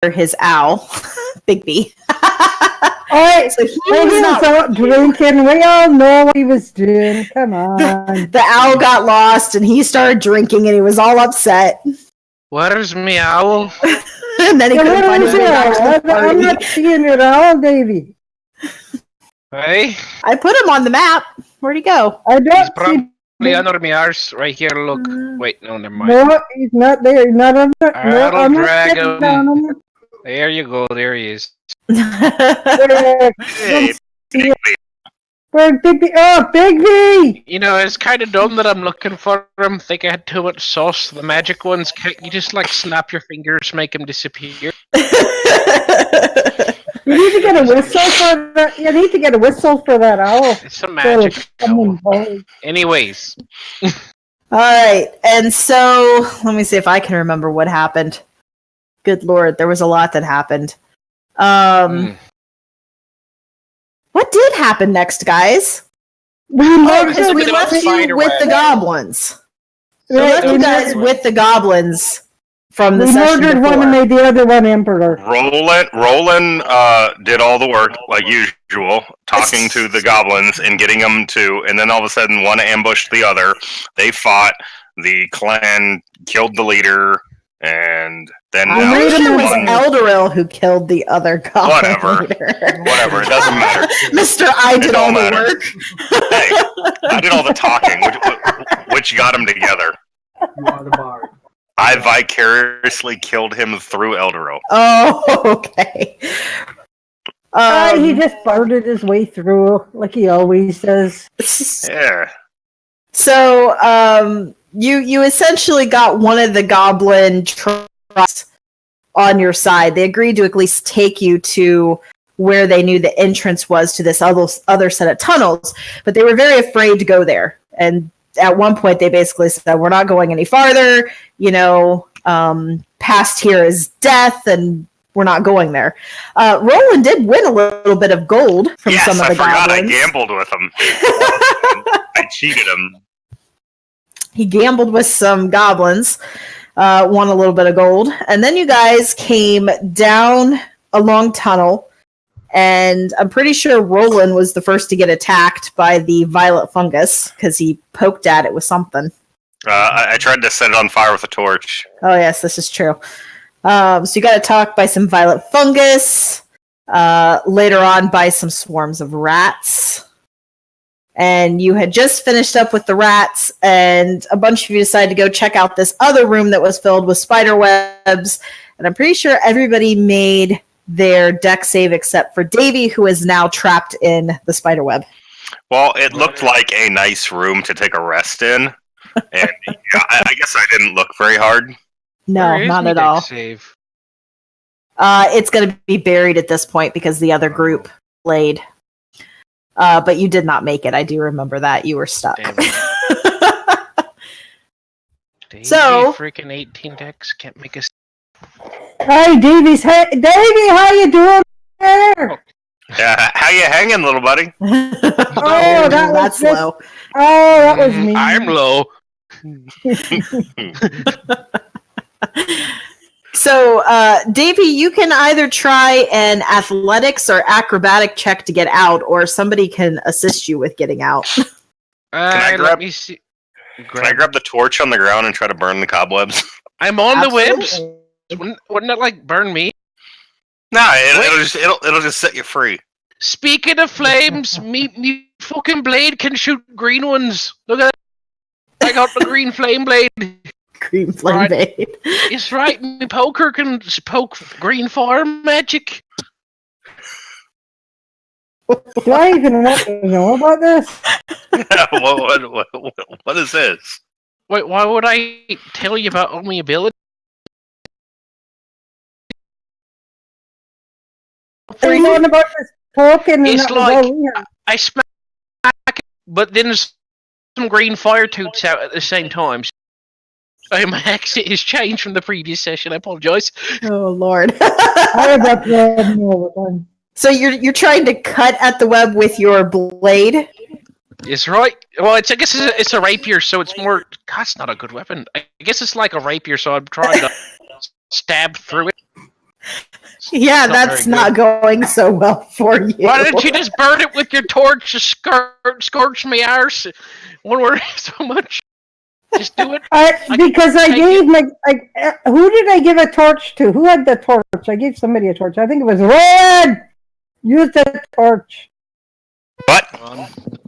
his owl, Big B. Alright, So he was out drinking. We all know what he was doing. Come on. The owl got lost and he started drinking and he was all upset. Where's me owl? And then he couldn't find his way back to the party. I'm not seeing your owl, Davey. Hey? I put him on the map. Where'd he go? I He's don't see. probably under my arse right here, look. Wait, no, never mind. No, he's not there. He's not under. No, I'll I'm not drag sitting him. down on the- There you go, there he is. There. Hey, Where's Big B? Oh, Big B! You know, it's kind of dumb that I'm looking for him. Think I had too much sauce. The magic ones, can't you just like snap your fingers, make him disappear? You need to get a whistle for that. You need to get a whistle for that owl. It's a magic owl. Boy. Anyways, Alright, and so let me see if I can remember what happened. Good lord, there was a lot that happened. What did happen next, guys? We We murdered left you with the goblins. We Yeah, left you we guys murdered- with the goblins from the We session murdered before. one and made the other one emperor. Roland did all the work like usual, talking to the goblins and getting them to, and then all of a sudden one ambushed the other. They fought. The clan killed the leader, and then I'm now pretty sure it was one- Eldoril who killed the other goblin Whatever. leader. Whatever, it doesn't matter. Mr. I did all don't the matter. work. Hey, I did all the talking, which got them together. You are the bard. I vicariously killed him through Eldoril. Oh, okay. He just farted his way through, like he always does. Yeah. So, you essentially got one of the goblin trusts on your side. They agreed to at least take you to where they knew the entrance was to this other set of tunnels, but they were very afraid to go there. And at one point, they basically said, "We're not going any farther. You know, past here is death, and we're not going there." Roland did win a little bit of gold from Yes, some of I the forgot. goblins. I gambled with him. I cheated him. He gambled with some goblins, won a little bit of gold, and then you guys came down a long tunnel, and I'm pretty sure Roland was the first to get attacked by the violet fungus because he poked at it with something. I tried to set it on fire with a torch. Oh yes, this is true. So you got attacked by some violet fungus, later on by some swarms of rats. And you had just finished up with the rats, and a bunch of you decided to go check out this other room that was filled with spider webs. And I'm pretty sure everybody made their deck save except for Davy, who is now trapped in the spider web. Well, it looked like a nice room to take a rest in. And yeah, I guess I didn't look very hard. No, where is not my at deck all. Save? It's going to be buried at this point because the other group played. But you did not make it. I do remember that. You were stuck. Damn Davey, So- freaking 18 decks can't make us. Hi, Davey, how you doing there? Yeah, how you hanging, little buddy? Oh, that was that's just- low. Oh, that was me. I'm low. So, Davey, you can either try an athletics or acrobatic check to get out, or somebody can assist you with getting out. I grab- Let me see. Can I grab the torch on the ground and try to burn the cobwebs? I'm on the webs. Absolutely. Wouldn't it like burn me? No, it'll just set you free. Speaking of flames, me fucking blade can shoot green ones. Look at that. I got the green flame blade. Green flame Right. bait. It's right, me poker can poke green fire magic. Do I even want to know about this? What is this? Wait, why would I tell you about all my ability? Are you knowing about this token? It's like I smack it, but then there's some green fire toots out at the same time. So my exit is changed from the previous session. I apologize. Oh Lord. I have that problem all the time. So you're trying to cut at the web with your blade? It's right. Well, I guess it's a rapier, so it's more. God, it's not a good weapon. I guess it's like a rapier, so I'm trying to stab through it. Yeah, that's not going so well for you. Why didn't you just burn it with your torch? Just scorch me arse. Won't worry so much. Just do it. Because I gave who did I give a torch to? Who had the torch? I gave somebody a torch. I think it was Red. Use the torch. What?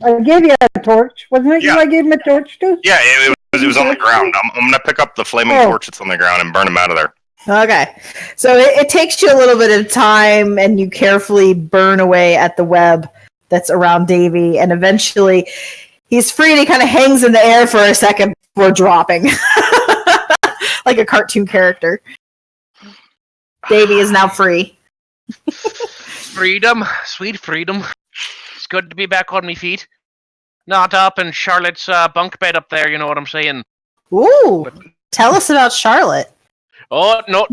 I gave you a torch. Wasn't it you I gave him a torch to? Yeah, it was on the ground. I'm going to pick up the flaming torch that's on the ground and burn him out of there. Okay. So it takes you a little bit of time, and you carefully burn away at the web that's around Davy, and eventually he's free and he kind of hangs in the air for a second before dropping. Like a cartoon character. Davy is now free. Freedom. Sweet freedom. It's good to be back on my feet. Not up in Charlotte's bunk bed up there, you know what I'm saying? Ooh. Tell us about Charlotte. Oh, no.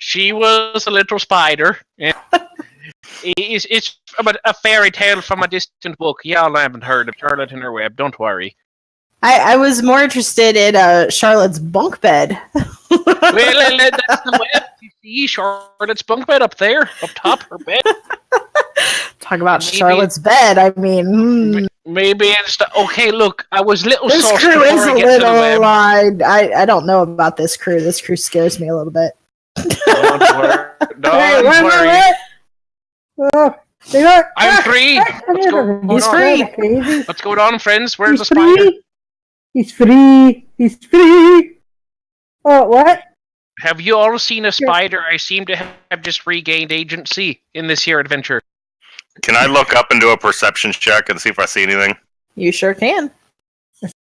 She was a little spider. It's a fairy tale from a distant book. Y'all haven't heard of Charlotte and her web. Don't worry. I was more interested in Charlotte's bunk bed. Well, that's the web. You see Charlotte's bunk bed up there, up top her bed. Talk about Charlotte's bed. I mean, maybe it's okay. Look, I was little. This crew is a little. I don't know about this crew. This crew scares me a little bit. Don't worry. Don't worry. I'm free. He's free. What's going on, friends? Where's the spider? He's free. He's free. Oh, what? Have you all seen a spider? I seem to have just regained agency in this here adventure. Can I look up and do a perception check and see if I see anything? You sure can.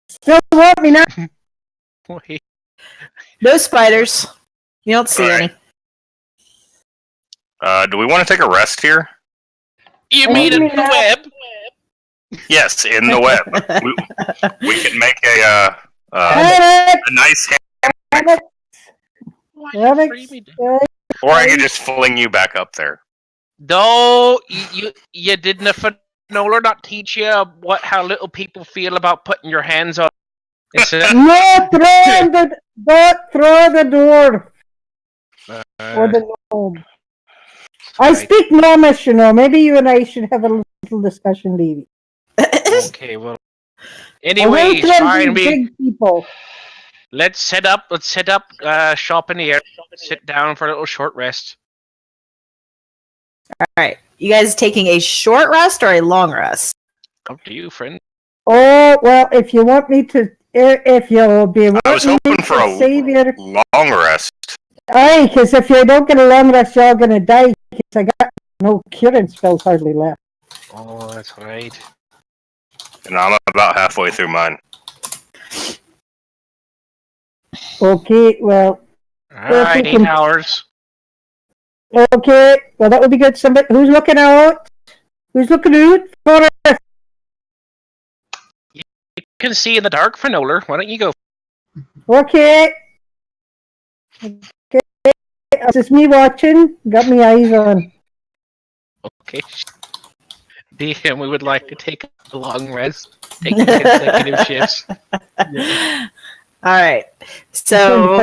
Still want me now? No spiders. You don't see any. Do we want to take a rest here? You mean in the web? Yes, in the web. We can make a nice hammock. Or I could just fling you back up there. No, you didn't. Fanola not teach you how little people feel about putting your hands on. Don't throw the door or the gnome. I speak gnomish, you know. Maybe you and I should have a little discussion, Davey. Okay, well. Anyway, big people. Let's set up shop in the air. Sit down for a little short rest. Alright. You guys taking a short rest or a long rest? Up to you, friend. Oh, well, if you want me to, if you'll be able I was hoping for a long rest. Aye, because if you don't get a long rest, you're all going to die, because I got no curing spells hardly left. Oh, that's right. And I'm about halfway through mine. Okay, well. Alright, 8 hours. Okay, well that would be good. Somebody who's looking out? Who's looking out for us? You can see in the dark, Fanola. Why don't you go? Okay. Okay. It's just me watching. Got my eyes on. Okay. DM, we would like to take a long rest. Take consecutive shifts. Yeah. Alright. So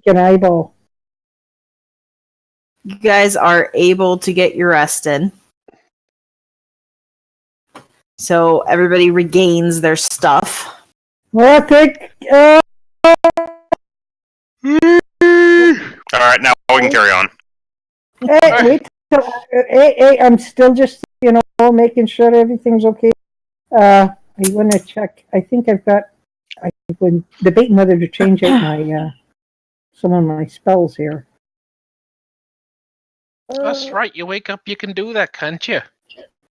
an eyeball. You guys are able to get your rest in. So everybody regains their stuff. Well, I think. Alright, now we can carry on. Hey, wait till, hey, I'm still just, making sure everything's okay. I want to check. I think I've got. I've been debating whether to change out my some of my spells here. That's right. You wake up, you can do that, can't you?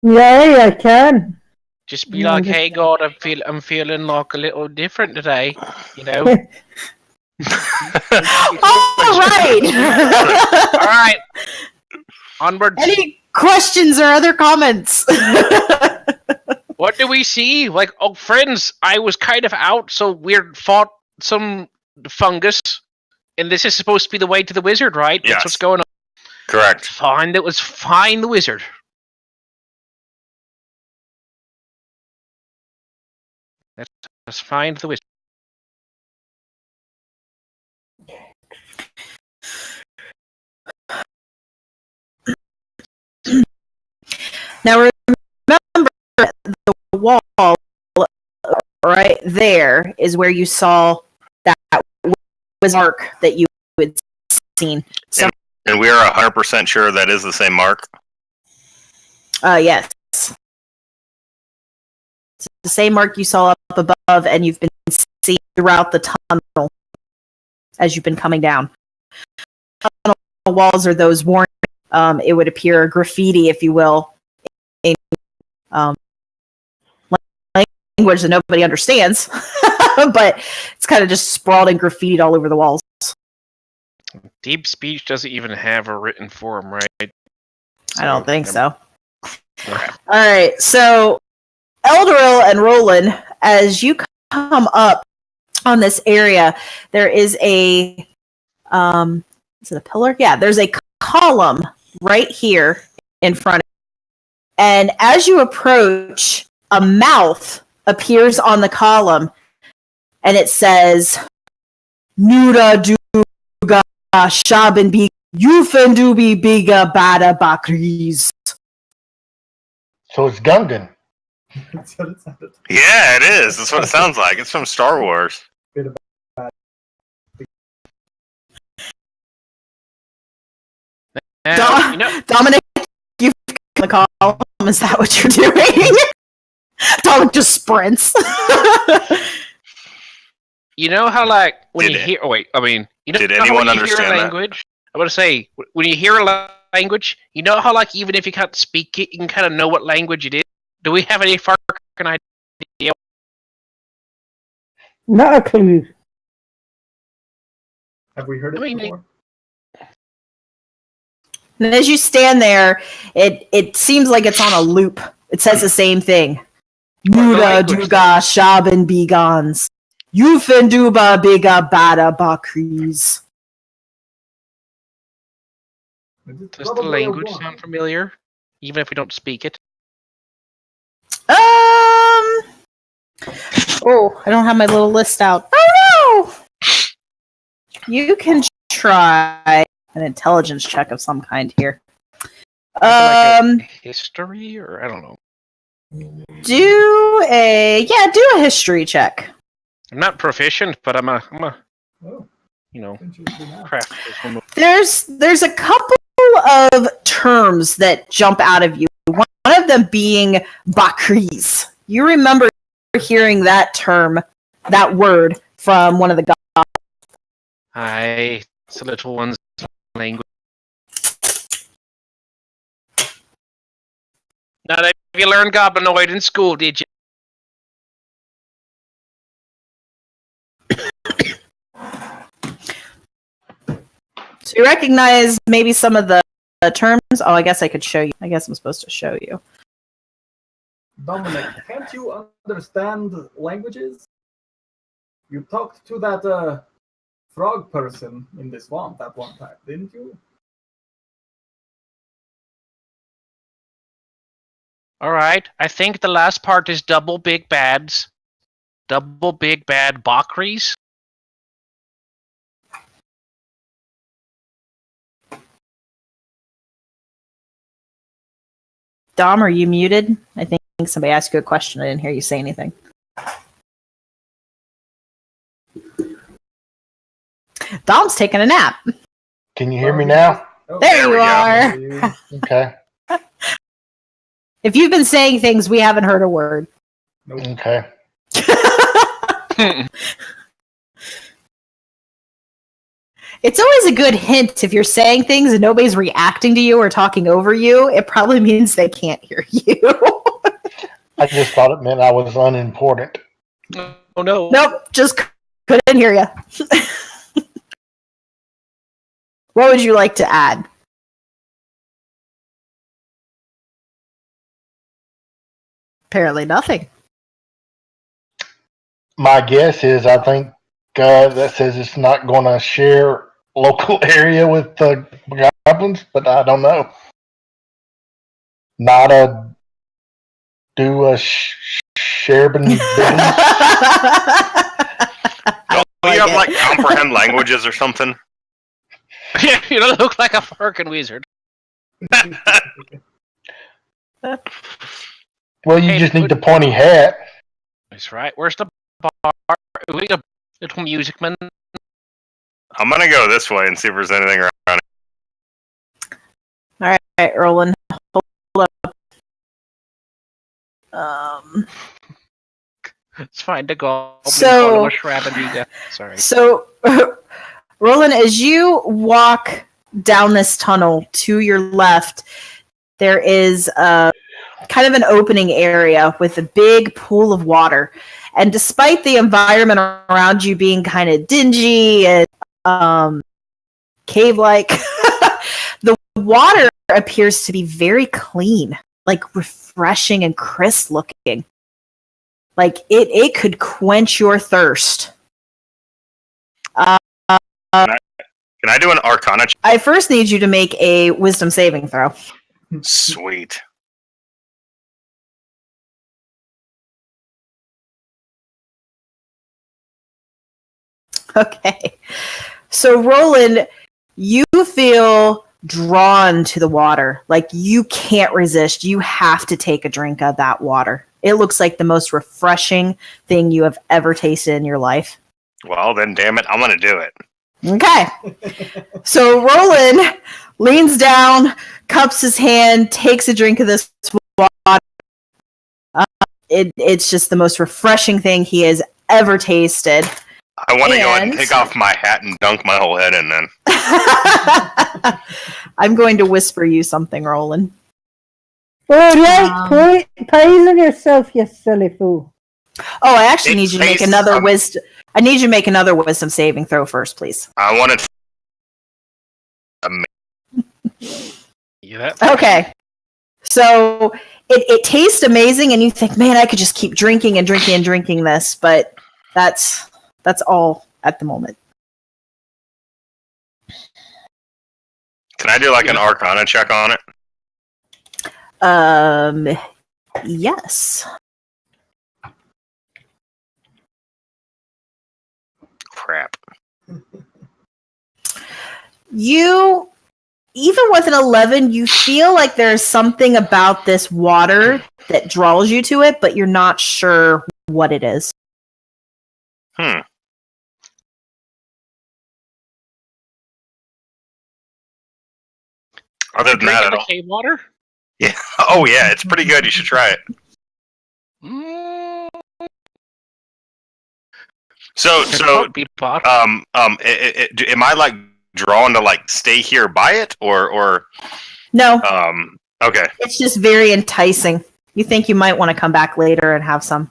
Yeah, I can. Just be like, "Hey, God, I'm feeling like a little different today," you know. All right. All right. Onwards. Any questions or other comments? What do we see? Like, oh, friends, I was kind of out, so we fought some fungus, and this is supposed to be the way to the wizard, right? Yes. That's what's going on. Correct. Find the wizard. Let's find the wizard. Now remember, the wall right there is where you saw that mark that you had seen. So, And we are 100% sure that is the same mark. yes. It's the same mark you saw up above, and you've been seeing throughout the tunnel as you've been coming down. Tunnel walls are those warning. It would appear graffiti, if you will, in language that nobody understands, but it's kind of just sprawled and graffitied all over the walls. Deep speech doesn't even have a written form, right? I don't think so. All right, so Eldoril and Roland, as you come up on this area, there is a is it a pillar? Yeah, there's a column right here in front of you. And as you approach, a mouth appears on the column, and it says, Nuda duga shaben bi yufendubi biga bada bakris. So it's Gungan. That's what it sounded. Yeah, it is. That's what it sounds like. It's from Star Wars. Dominic, you've the column. Is that what you're doing? Dominic just sprints. You know how, like, when Did you it- hear... Oh, wait, I mean... You know Did how anyone when you hear a understand that? language, I'm going to say, when you hear a language, you know how, like, even if you can't speak it, you can kind of know what language it is? Do we have any fucking idea? Not a clue. Have we heard it I mean, before? And as you stand there, it seems like it's on a loop. It says the same thing. Nuda language, duga shaben bigans. Yufenduba biga bada bakris. Does the language sound familiar? Even if we don't speak it? Oh, I don't have my little list out. Oh no! You can try an intelligence check of some kind here. Like a history, or I don't know. Do a history check. I'm not proficient, but I'm a Oh, you know, interesting now. craft. There's a couple of terms that jump out of you. One of them being bakris. You remember hearing that term, that word from one of the gods. It's a little one's language. Now, have you learned Goblinoid in school, did you? So you recognize maybe some of the terms. Oh, I guess I could show you. I guess I'm supposed to show you. Dominic, can't you understand languages? You talked to that frog person in the swamp at one time, didn't you? Alright, I think the last part is double big bads. Double big bad Bakris. Dom, are you muted? I think somebody asked you a question. I didn't hear you say anything. Dom's taking a nap. Can you hear me now? Oh, There you are. you- Okay. If you've been saying things, we haven't heard a word. Nope. Okay. It's always a good hint if you're saying things and nobody's reacting to you or talking over you. It probably means they can't hear you. I just thought it meant I was unimportant. Oh no. Nope, just couldn't hear you. What would you like to add? Apparently nothing. My guess is I think that says it's not going to share local area with the goblins, but I don't know. Not a do a sharing business. Don't you have like comprehend languages or something? You don't look like a fucking wizard. Well, you Hey, just need good- the pointy hat. That's right. Where's the bar? We need a little music man. I'm gonna go this way and see if there's anything around. All right, Erlen, hold up. Let's find a goblin. So- Call him a Shrabandiga. Sorry. So, Roland, as you walk down this tunnel to your left, there is a kind of an opening area with a big pool of water. And despite the environment around you being kind of dingy and cave-like, the water appears to be very clean, like refreshing and crisp looking. Like it could quench your thirst. Can I do an Arcana check? I first need you to make a wisdom saving throw. Sweet. Okay. So, Roland, you feel drawn to the water. Like you can't resist. You have to take a drink of that water. It looks like the most refreshing thing you have ever tasted in your life. Well, then, damn it, I'm gonna do it. Okay. So, Roland leans down, cups his hand, takes a drink of this water. It's just the most refreshing thing he has ever tasted. I want to go ahead and And- take off my hat and dunk my whole head in then. I'm going to whisper you something, Roland. All right, poison yourself, you silly fool. Oh, I actually It need you to make tastes another wisdom. I need you to make another wisdom saving throw first, please. I want to. Yeah. Okay. So it tastes amazing, and you think, man, I could just keep drinking and drinking and drinking this, but that's all at the moment. Can I do like an Arcana check on it? Yes. Crap. You, even with an 11, you feel like there's something about this water that draws you to it, but you're not sure what it is. Other than that, I Drinking the don't. cave water? Yeah. Oh yeah, it's pretty good. You should try it. Mm, So be pot. am I like drawn to like stay here by it or No, okay. it's just very enticing. You think you might want to come back later and have some.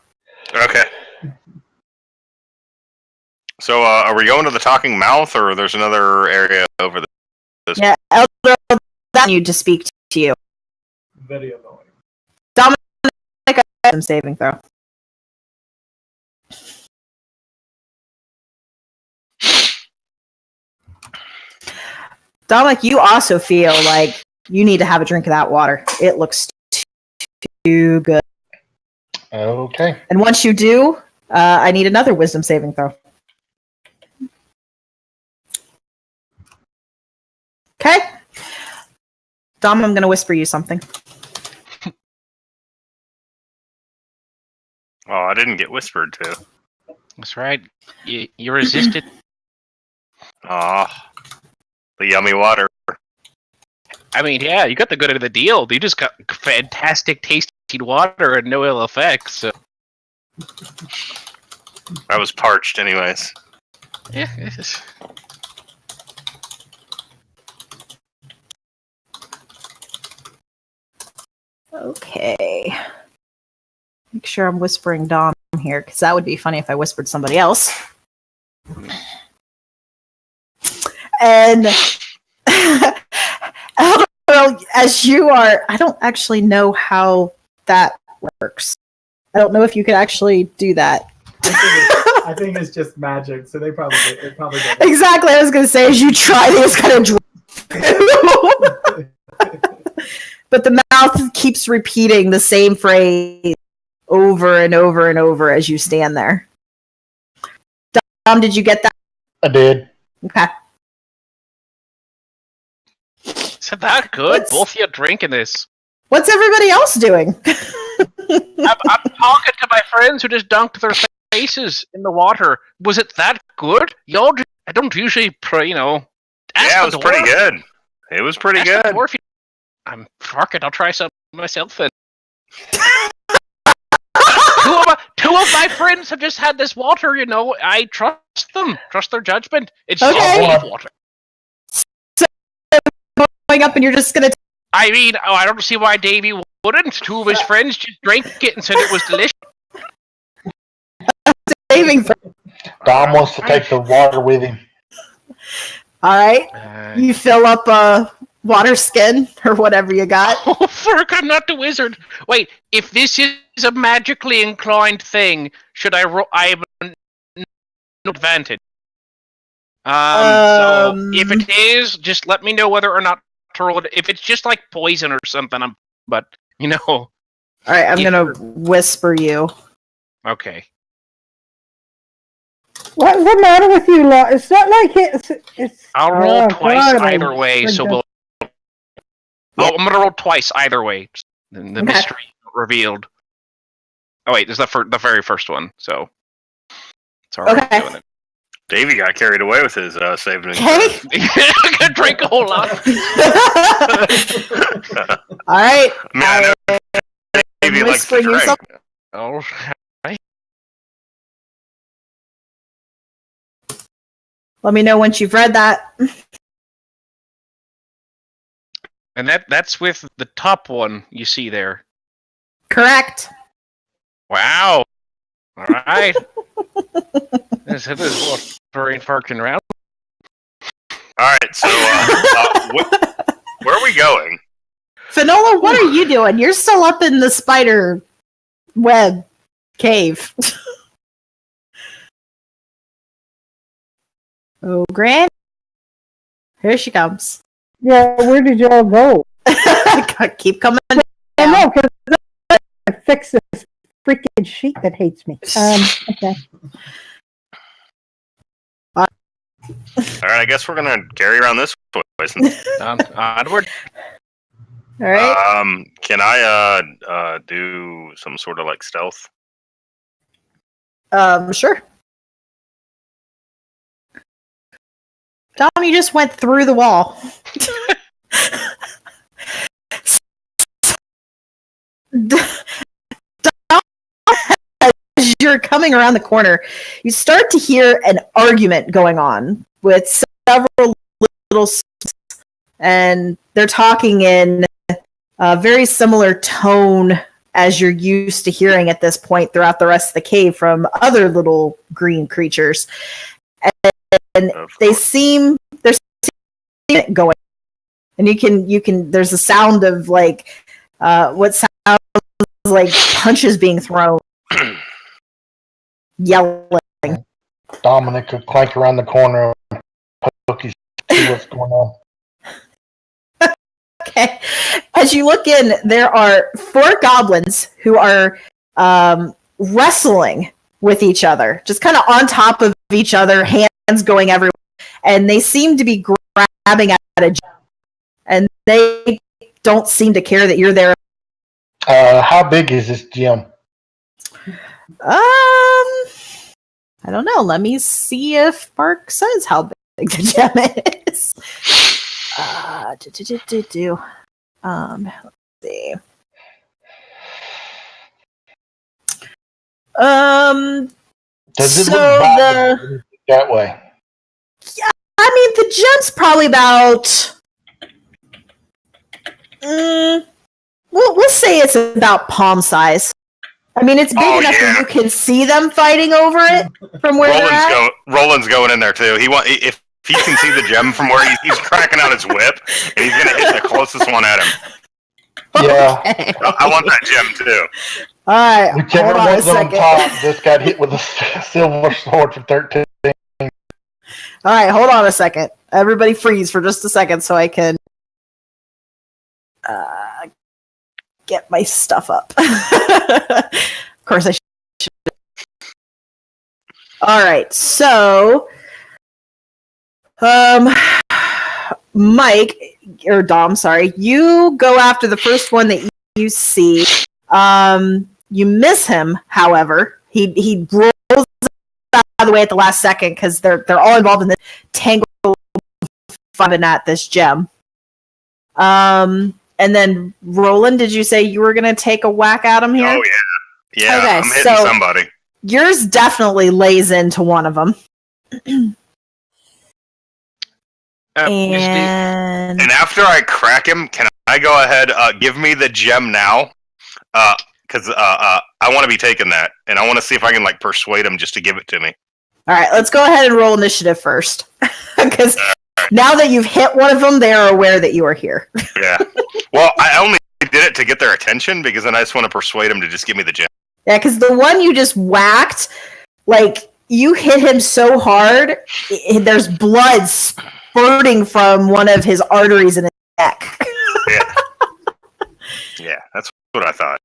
Okay. So are we going to the talking mouth or there's another area over there? Yeah, Elder, that you to speak to you. Very annoying. Like a wisdom saving throw. Dominic, you also feel like you need to have a drink of that water. It looks too good. Okay. And once you do, I need another wisdom saving throw. Okay. Dom, I'm going to whisper you something. Oh, I didn't get whispered to. That's right. You resisted. Ah, the yummy water. I mean, yeah, you got the good end of the deal. You just got fantastic tasting water and no ill effects. So. I was parched, anyways. Yeah. It's... Okay. Make sure I'm whispering Dom here, because that would be funny if I whispered somebody else. And as you are, I don't actually know how that works. I don't know if you could actually do that. I think it's just magic, so they probably get it. Exactly, I was going to say, as you try, they just kind of but the mouth keeps repeating the same phrase over and over and over as you stand there. Dom, did you get that? I did. Okay. Is it that good? It's- Both of you drinking this. What's everybody else doing? I'm talking to my friends who just dunked their faces in the water. Was it that good? I don't usually, ask Yeah, it was the pretty dwarf. good. It was pretty Ask the good. dwarf. Fuck it, I'll try some myself then. Two of my friends have just had this water, I trust them. Trust their judgment. It's Okay. just safe water. Going up and you're just gonna I don't see why Davey wouldn't. Two of his friends just drank it and said it was delicious. saving. Dom wants to take the water with him. All right, you fill up a water skin or whatever you got. Oh, fuck, I'm not the wizard. Wait, if this is a magically inclined thing, should I roll? I have no advantage. So if it is, just let me know whether or not to roll it. If it's just like poison or something, All right, I'm gonna whisper you. Okay. What's the matter with you lot? It's not like it's. I'll roll Oh, twice God, either way, so we'll. Oh, I'm gonna roll twice either way. The mystery revealed. Oh wait, this is the very first one. So. Sorry, Okay. I'm doing it. Davey got carried away with his saving. Okay. I could drink a whole lot. All right. I know Davey likes to whispering you drink. something. Oh, Let me know once you've read that. and that's with the top one you see there. Correct. Wow. All right. This is very fucking round. All right, so where are we going? Finola, what are you doing? You're still up in the spider web cave. Oh, Gran. Here she comes. Yeah, where did y'all go? Keep coming I down. know, because I fix this freaking sheet that hates me. Okay. All right, I guess we're gonna carry around this poison. Onward. All right. Can I do some sort of like stealth? Sure. Dom, you just went through the wall. Dom, as you're coming around the corner, you start to hear an argument going on with several little students, and they're talking in a very similar tone as you're used to hearing at this point throughout the rest of the cave from other little green creatures. And they're seeing it going, and you can there's a sound of like what sounds like punches being thrown, yelling. Dominic could clank around the corner and poke his see what's going on. Okay. As you look in, there are 4 goblins who are wrestling with each other, just kind of on top of each other, hands going everywhere, and they seem to be grabbing at a gem, and they don't seem to care that you're there. How big is this gym? I don't know. Let me see if Mark says how big the gem is. Let's see. Does it So look bad that way? I mean, the gem's probably about. We'll say it's about palm size. I mean, it's big enough that you can see them fighting over it from where they're at. Roland's going in there too. If he can see the gem from where he's cracking out his whip, and he's gonna hit the closest one at him. Yeah. Okay. I want that gem too. All right. Whichever hold on a one's on second. top just got hit with a silver sword for 13. All right, hold on a second. Everybody freeze for just a second so I can get my stuff up. Of course I should. All right, so Mike, or Dom, sorry, you go after the first one that you see. You miss him, however. He rolls out of the way at the last second because they're all involved in this tangle fighting at this gem. And then Roland, did you say you were gonna take a whack at him here? Oh yeah, Okay, I'm hitting somebody. Yours definitely lays into one of them. And after I crack him, can I go ahead? Give me the gem now, because I want to be taking that, and I want to see if I can like persuade him just to give it to me. all right, let's go ahead and roll initiative first, because now that you've hit one of them, they are aware that you are here. Yeah. Well, I only did it to get their attention because then I just want to persuade them to just give me the gem. Yeah, because the one you just whacked, like, you hit him so hard, there's blood spurting from one of his arteries in his neck. Yeah. Yeah, that's what I thought.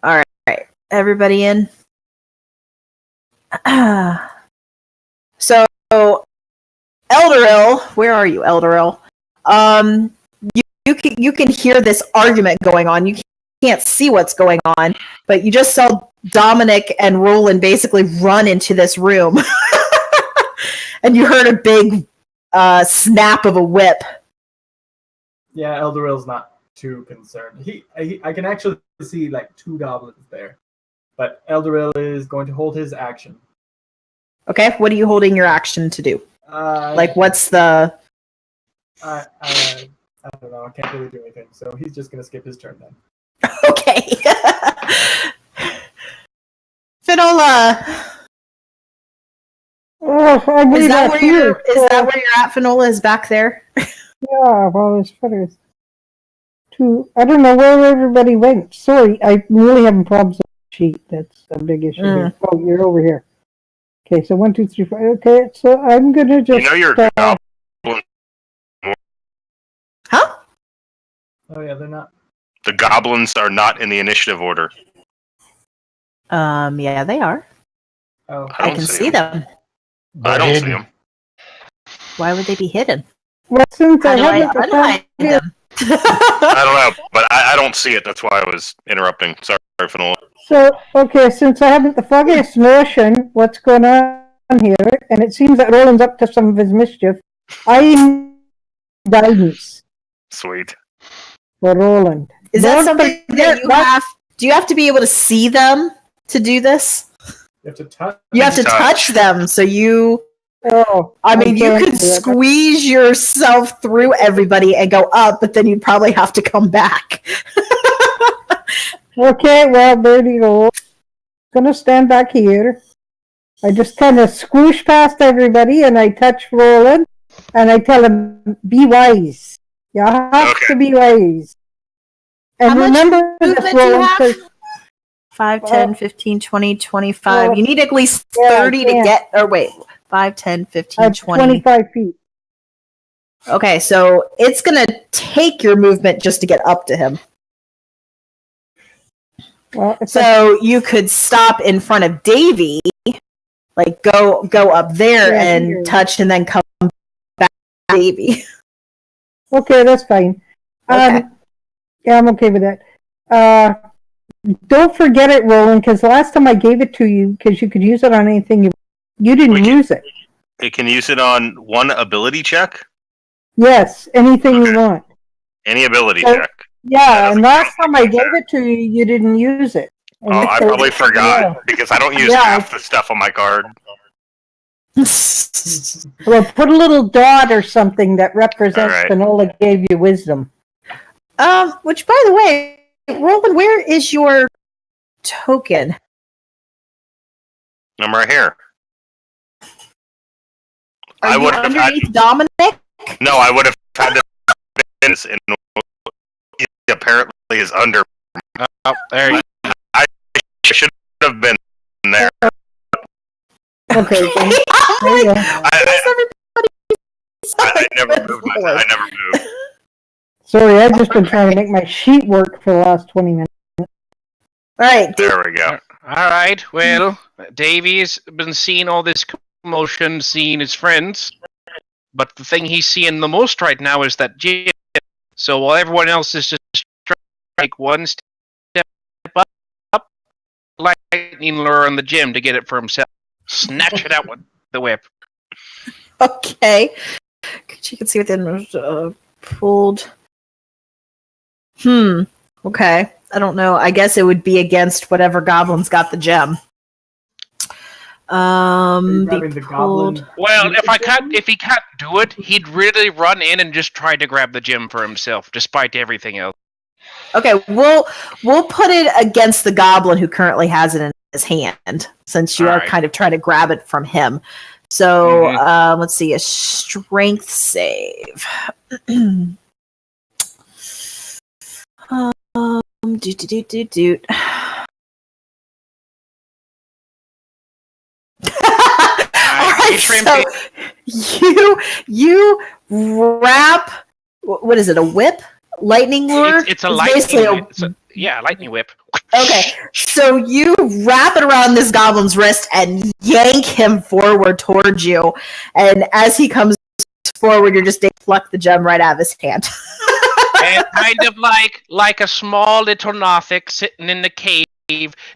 All right, everybody in? So, Eldoril, where are you, Eldoril? You can hear this argument going on. You can't see what's going on, but you just saw Dominic and Roland basically run into this room, and you heard a big snap of a whip. Yeah, Eldoril's not too concerned. I can actually see like 2 goblins there, but Eldoril is going to hold his action. Okay, what are you holding your action to do? Like, what's the? I don't know. I can't really do anything, so he's just gonna skip his turn then. Okay. Finola. Oh, Is that where you're at, Finola? Is back there? Yeah, well, as far as I don't know where everybody went. Sorry, I'm really having problems with the sheet. That's a big issue here. Oh, you're over here. Okay, so 1, 2, 3, 4. Okay, so I'm gonna just. You know you're a goblin. Huh? Oh yeah, they're not. The goblins are not in the initiative order. Yeah, they are. Oh, I can see them. I don't see them. Why would they be hidden? Well, since How I do I haven't unhide them? I don't know, but I don't see it. That's why I was interrupting. Sorry, Finola. So, okay, since I haven't the foggiest notion what's going on here, and it seems that Roland's up to some of his mischief, I need guidance Sweet. for Roland. Is that something that you have? Do you have to be able to see them to do this? you have to touch. You have to touch them, so you. Oh, I mean, you can't could do it. squeeze yourself through everybody and go up, but then you'd probably have to come back. Okay, well, there you go. Gonna stand back here. I just kind of squish past everybody, and I touch Roland, and I tell him, "Be wise. You have to be wise." And How much remember this, movement do you Roland, have? 'cause 5, 10, 15, 20, 25. Well, You need at least yeah, 30 to yeah. get. Or wait, 5, 10, 15, I have 20. 25 feet. Okay, so it's going to take your movement just to get up to him. Well, So you could stop in front of Davy, like go up there and here. touch, and then come back to Davy. Okay, that's fine. Okay. Yeah, I'm okay with that. Don't forget it, Roland, because last time I gave it to you, because you could use it on anything you didn't use it. It can use it on one ability check. Yes, anything you want. Any ability So- check. Yeah, and last time I gave it to you, you didn't use it. And Oh, I so- probably forgot Yeah. because I don't use Yeah. half the stuff on my card. Well, put a little dot or something that represents All right. Finola gave you wisdom. Which, by the way, Roland, where is your token? I'm right here. Are I you would have had underneath Dominic? no. I would have had to. In he apparently is under. Oh, there you I should have been there. Okay, then. I'm There you like, go. I never moved. I never moved. Sorry, I've just been trying to make my sheet work for the last 20 minutes. All right. There we go. All right. Well, Davy's been seeing all this commotion, seeing his friends, but the thing he's seeing the most right now is that Jim So while everyone else is just take one step up, lightning lure on the gem to get it for himself. Snatch it out with the whip. Okay. You can see what the pulled. Okay. I don't know. I guess it would be against whatever goblins got the gem. Grabbing the goblin. Well, if he can't do it, he'd really run in and just try to grab the gem for himself, despite everything else. Okay, we'll put it against the goblin who currently has it in his hand, since you are kind of trying to grab it from him. So let's see, a strength save. Doot. Alright, so you wrap, what is it, a whip? Lightning lure? It's a lightning whip. Lightning whip. Okay, so you wrap it around this goblin's wrist and yank him forward towards you. And as he comes forward, you're just pluck the gem right out of his hand. And kind of like a small little Nothic sitting in the cave,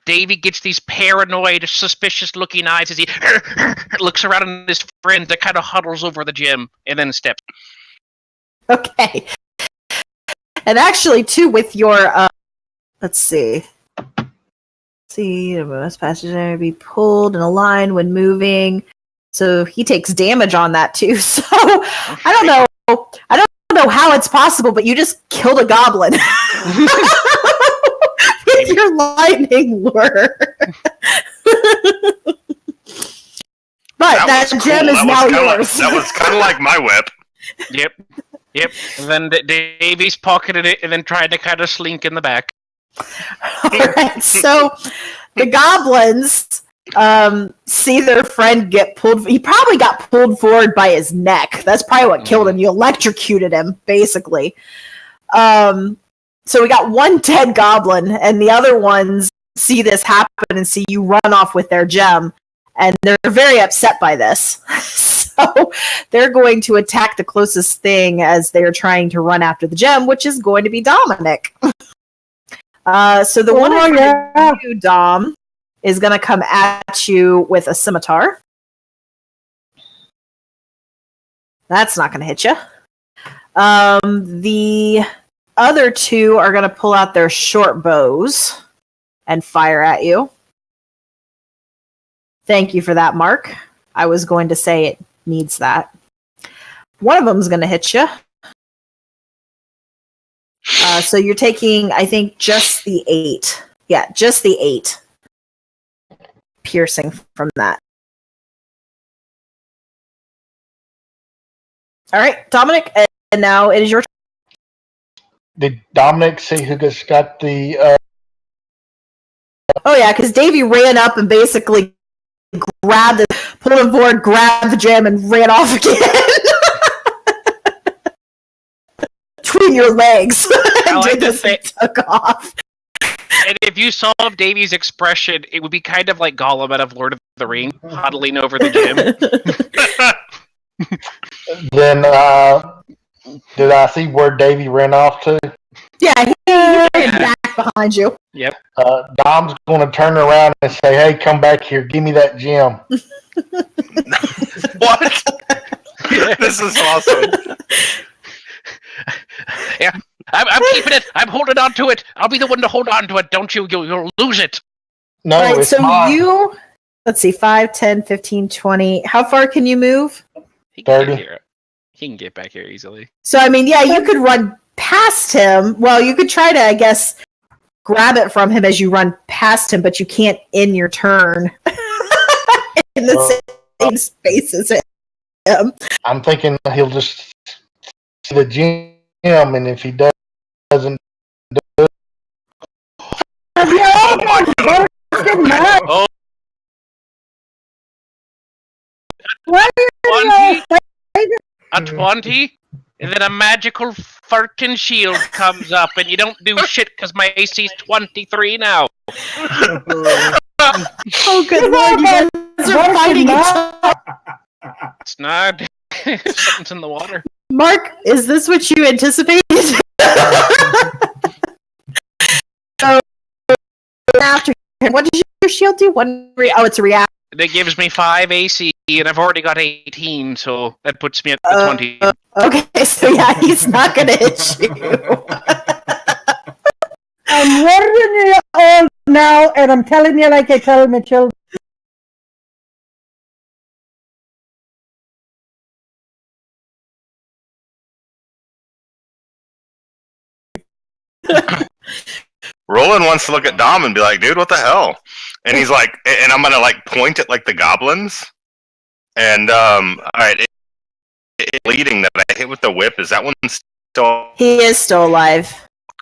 Davy gets these paranoid, suspicious-looking eyes as he looks around at his friend that kind of huddles over the gem and then steps. Okay. And actually, too, with your, let's see. Most passengers be pulled in a line when moving. So he takes damage on that, too. So, I don't know how it's possible, but you just killed a goblin. With your lightning lure. But that gem is now yours. That was kind of like my whip. Yep. And then Davy's pocketed it and then tried to kind of slink in the back. Alright, so the goblins see their friend get pulled. He probably got pulled forward by his neck. That's probably what killed him. You electrocuted him, basically. So we got one dead goblin, and the other ones see this happen and see you run off with their gem, and they're very upset by this. So they're going to attack the closest thing as they're trying to run after the gem, which is going to be Dominic. So the one you, Dom, is going to come at you with a scimitar. That's not going to hit you. The other two are going to pull out their short bows and fire at you. Thank you for that, Mark. I was going to say it needs that. One of them is going to hit you. So you're taking, I think, just the 8. Yeah, just the 8 piercing from that. All right, Dominic, and now it is your turn. Did Dominic see who just got the... Oh, yeah, because Davey ran up and basically grabbed it, pulled him forward, grabbed the gem, and ran off again. Between your legs. I like to say, took off. And if you saw Davey's expression, it would be kind of like Gollum out of Lord of the Rings, huddling over the gym. Then, did I see where Davey ran off to? Yeah, he ran back behind you. Yep. Dom's going to turn around and say, "Hey, come back here. Give me that gem." What? This is awesome. Yeah, I'm keeping it. I'm holding on to it. I'll be the one to hold on to it. Don't you? You'll lose it. No, All right, it's so mine. let's see, 5, 10, 15, 20. How far can you move? He can 30. get here. He can get back here easily. So, I mean, yeah, you could run past him. Well, you could try to, I guess, grab it from him as you run past him, but you can't in your turn in the same space as him. I'm thinking he'll just see the gem, and if he doesn't do it... Oh my God. Oh, 20, and then a magical fucking shield comes up, and you don't do shit because my AC's 23 now. Oh, good lord, you guys are fighting each other. It's not. Something's in the water. Mark, is this what you anticipated? So after what does your shield do? Oh, it's a react. That gives me 5 AC, and I've already got 18, so that puts me at the 20. Okay, so yeah, he's not gonna hit you. I'm warning you all now, and I'm telling you like I tell my children. Roland wants to look at Dom and be like, dude, what the hell? And he's like, and I'm gonna like point at like the goblins. And all right, it leading that I hit with the whip. Is that one still? He is still alive.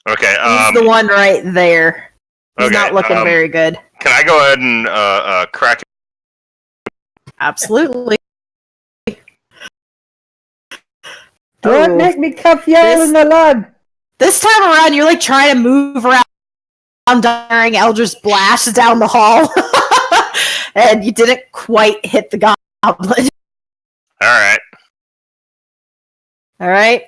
Okay. He's the one right there. He's not looking very good. Can I go ahead and crack? Absolutely. Don't make me cuff you in the lug. This time around, you're like trying to move around during Eldritch Blast down the hall, and you didn't quite hit the goblin. All right.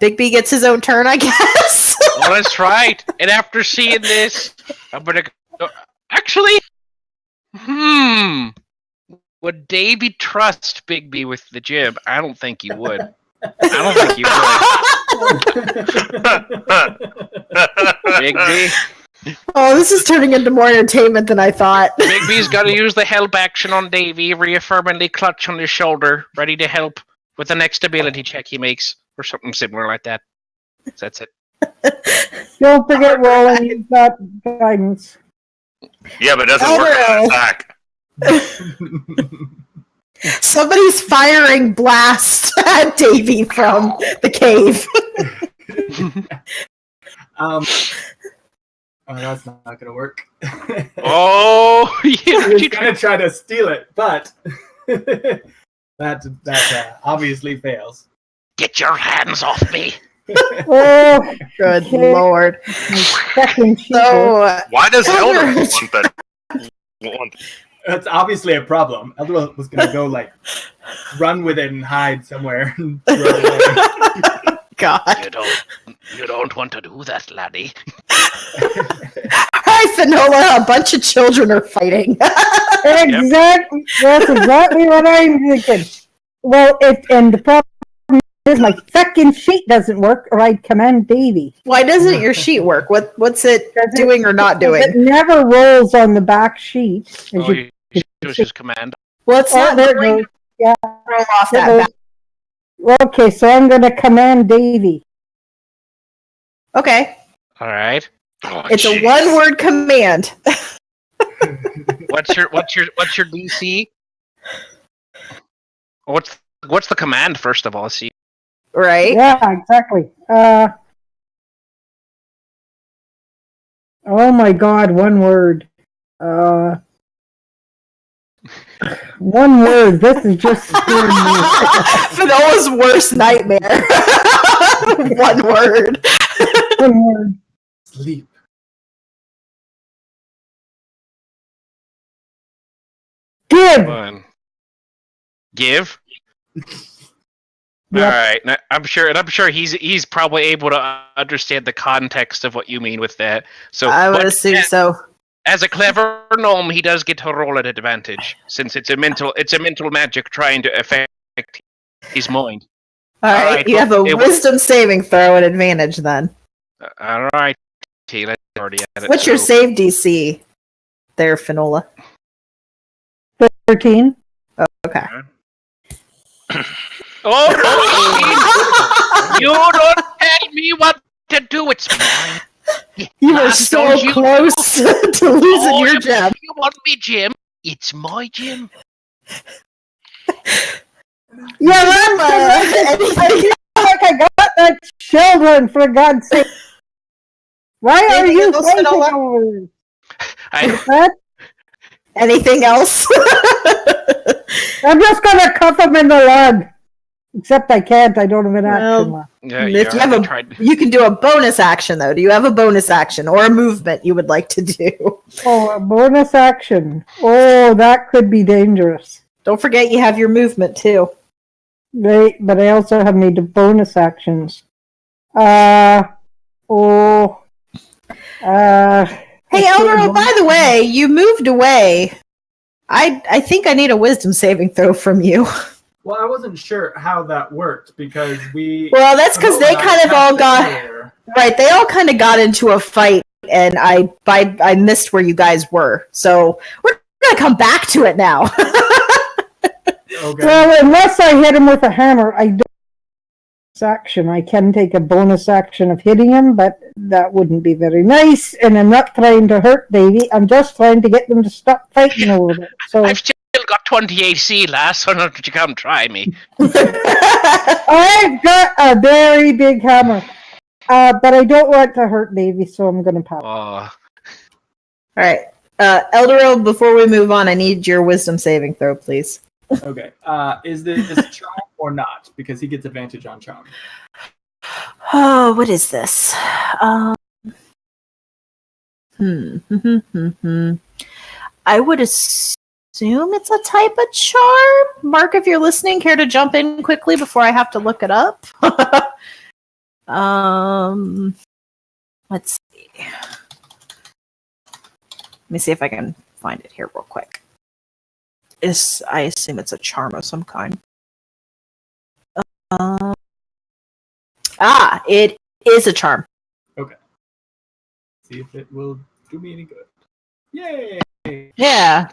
Big B gets his own turn, I guess. Oh, that's right. And after seeing this, I'm gonna go. Actually, would Davey trust Big B with the gym? I don't think he would. I don't think he would. Big B. Oh, this is turning into more entertainment than I thought. Big B's got to use the help action on Davey, reaffirmingly clutch on his shoulder, ready to help with the next ability check he makes, or something similar like that. That's it. Don't forget, Roland, you've got guidance. Yeah, but it doesn't work on an attack. Somebody's firing blast at Davey from the cave. Oh, that's not gonna work. Oh, He's gonna try to steal it, but that obviously fails. Get your hands off me! Oh, Good lord. So, why does Elder want that? That's obviously a problem. Elder was gonna go like run with it and hide somewhere and throw it away. God. You don't want to do that, laddie. Hi, Finola. A bunch of children are fighting. Exactly. That's exactly what I'm thinking. Well, and the problem is my fucking sheet doesn't work, or I'd command Davey. Why doesn't your sheet work? What's it doing or not doing? It never rolls on the back sheet. Oh, you use his command. Well, it's not there it going goes. to Yeah. roll off that back. Okay, so I'm going to command Davey. Okay. All right. Oh, It's geez. a one-word command. What's your DC? What's the command first of all? See. Right? Yeah, exactly. Oh my God, one word. One word. This is just scaring me. Finola's worst nightmare. One word. One word. Sleep. Give. Give. Yep. All right. Now, I'm sure he's probably able to understand the context of what you mean with that. So I would assume so. As a clever gnome, he does get to roll at advantage since it's a mental magic trying to affect his mind. All right, you have a wisdom saving throw at advantage then. All right, let's already at it. What's your save DC there, Finola? 13. Oh, okay. Oh, you don't tell me what to do. It's mine. You are so close to losing your gem. You want me, Jim? It's my gym. Yeah, like I got that children, for God's sake. Why are Anything you else, fighting Finola? over I, Anything else? I'm just gonna cuff him in the lug. Except I can't. I don't have an action Well, left. if you have you can do a bonus action though. Do you have a bonus action or a movement you would like to do? Oh, a bonus action. Oh, that could be dangerous. Don't forget you have your movement too. Right, but I also have made the bonus actions. Oh. Hey, Elder, by the way, you moved away. I think I need a wisdom saving throw from you. Well, I wasn't sure how that worked because we. Well, that's because they kind of all got earlier. right. They all kind of got into a fight, and I missed where you guys were. So we're gonna come back to it now. Okay. Well, unless I hit him with a hammer, I don't. Action. I can take a bonus action of hitting him, but that wouldn't be very nice. And I'm not trying to hurt Davy. I'm just trying to get them to stop fighting over it. So I've still got 20 AC, lass, so don't you come try me. I've got a very big hammer, but I don't want to hurt Davy, so I'm going to pass. Oh. All right, Eldero. Before we move on, I need your wisdom saving throw, please. Okay. Is this charm or not? Because he gets advantage on charm. Oh, what is this? I would assume it's a type of charm. Mark, if you're listening, care to jump in quickly before I have to look it up? Let's see. Let me see if I can find it here real quick. I assume it's a charm of some kind. It is a charm. Okay. See if it will do me any good. Yay! Yeah.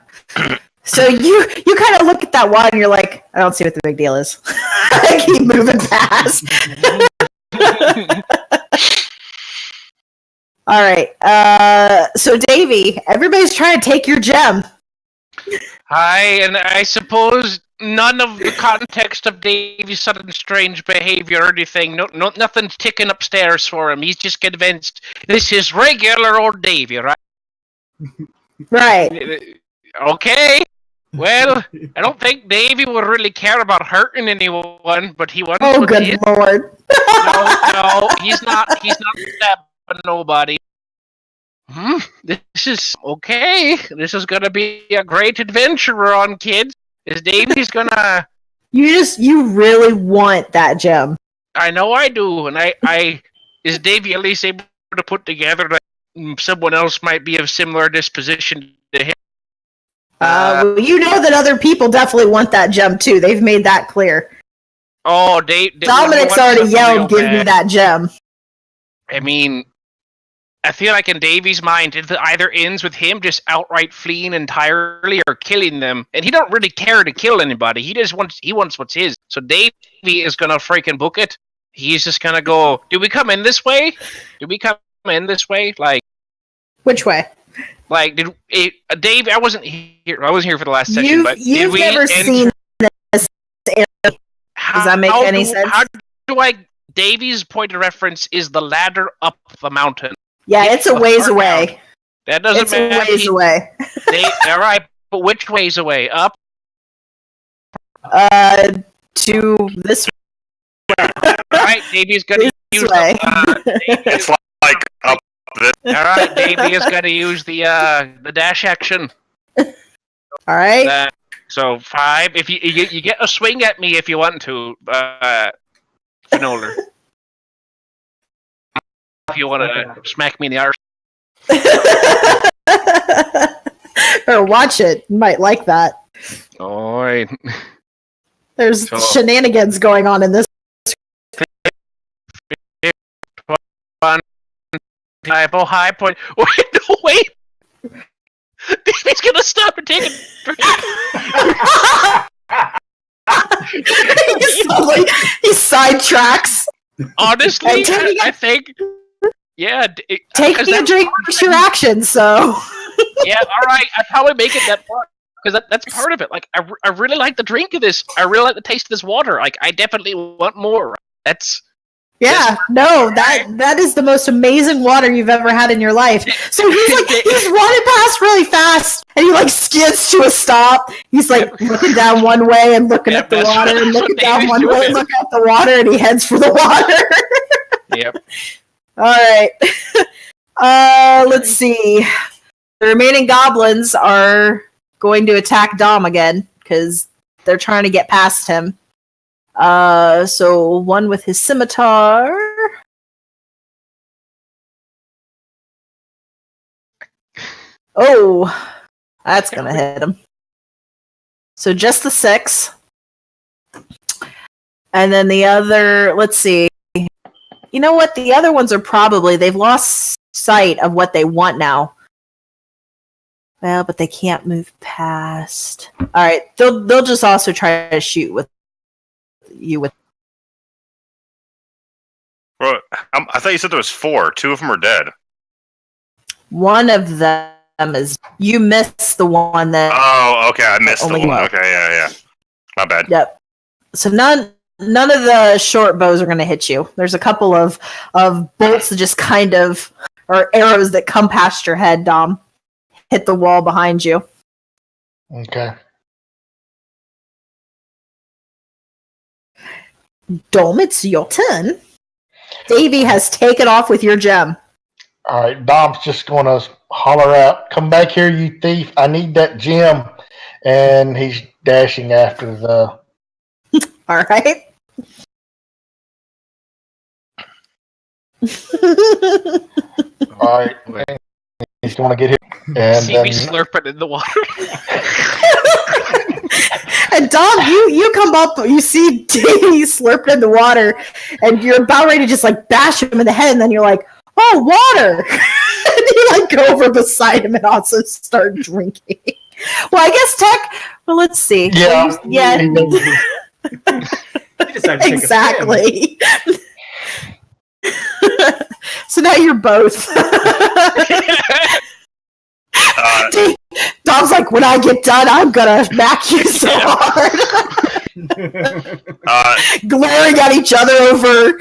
So you kind of look at that water and you're like, I don't see what the big deal is. I keep moving past. All right. So Davey, everybody's trying to take your gem. And I suppose none of the context of Davy's sudden strange behavior or anything, nothing's ticking upstairs for him. He's just convinced this is regular old Davy, right? Right. Okay. Well, I don't think Davy would really care about hurting anyone, but he wants. Oh, good lord. No, he's not stabbing nobody. This is okay. This is gonna be a great adventure we're on, kids. Is Davy's gonna... You really want that gem. I know I do, and I is Davy at least able to put together that someone else might be of similar disposition to him? You know that other people definitely want that gem too. They've made that clear. Oh, Dominic's already yelled, "Give me that gem." I mean, I feel like in Davy's mind, it either ends with him just outright fleeing entirely or killing them, and he don't really care to kill anybody. He wants what's his. So Davy is gonna freaking book it. He's just gonna go. Do we come in this way? Do we come in this way? Like, which way? Like, Dave? I wasn't here. I wasn't here for the last session. But you've never seen this area. Does that make any sense? How do I? Davy's point of reference is the ladder up the mountain. Yeah, it's a ways away. That doesn't matter. It's a ways away. All right, but which ways away? Up? To this way. All right, Davy's gonna use way. It's like up this. All right, Davy is gonna use the dash action. All right. So 5. If you get a swing at me if you want to, Finola. If you want to smack me in the arse. Or watch it. You might like that. Alright. There's shenanigans going on in this. High point. Wait, no, wait! Davy's gonna stop and take it. He sidetracks. Honestly, I think... Yeah, taking a drink is your action, so... Yeah, alright, I'd probably make it that part. Because that's part of it. Like, I really like the drink of this. I really like the taste of this water. Like, I definitely want more. That's... Yeah, no, that is the most amazing water you've ever had in your life. So he's running past really fast, and he skids to a stop. He's looking down one way and looking at the water, and looking down one way and looking at the water, and he heads for the water. Yep. All right. Let's see. The remaining goblins are going to attack Dom again because they're trying to get past him. So one with his scimitar. Oh, that's gonna hit him. So just the 6. And then the other, let's see. You know what? The other ones are probably, they've lost sight of what they want now. Well, but they can't move past. All right, they'll just also try to shoot with you with. Bro, I thought you said there was 4. 2 of them are dead. One of them is you missed the one that. Oh, okay. I missed the Only one. one. Okay, yeah. My bad. Yep. So none of the short bows are going to hit you. There's a couple of bolts that just kind of, or arrows that come past your head, Dom. Hit the wall behind you. Okay. Dom, it's your turn. Davey has taken off with your gem. All right. Dom's just going to holler out, "Come back here, you thief. I need that gem." And he's dashing after the... All right. All right. He's going to get hit. And See then... me slurping in the water. And Dom, you come up, you see Davey slurping in the water, and you're about ready to just like bash him in the head, and then you're like, "Oh, water!" And you like go over beside him and also start drinking. Well, I guess Well, let's see. Yeah. Yeah. He decided to take a Exactly. So now you're both. Dom's like, "When I get done, I'm gonna smack you so hard." Glaring at each other over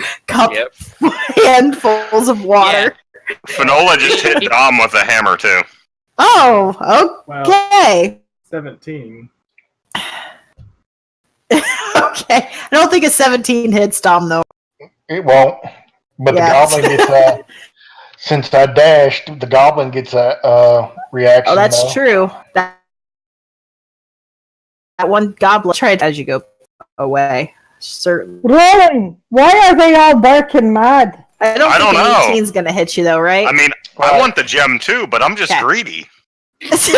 handfuls of water. Yeah. Finola just hit Dom with a hammer, too. Oh, okay. 17. Okay. I don't think a 17 hits Dom, though. It won't. But Yes. the goblin gets since I dashed, the goblin gets a reaction. Oh, that's though. true. That one goblin tried as you go away. Certainly. Roland, why are they all barking mad? I don't don't think know. 18's going to hit you, though, right? I mean, I want the gem, too, but I'm just Okay. greedy. He's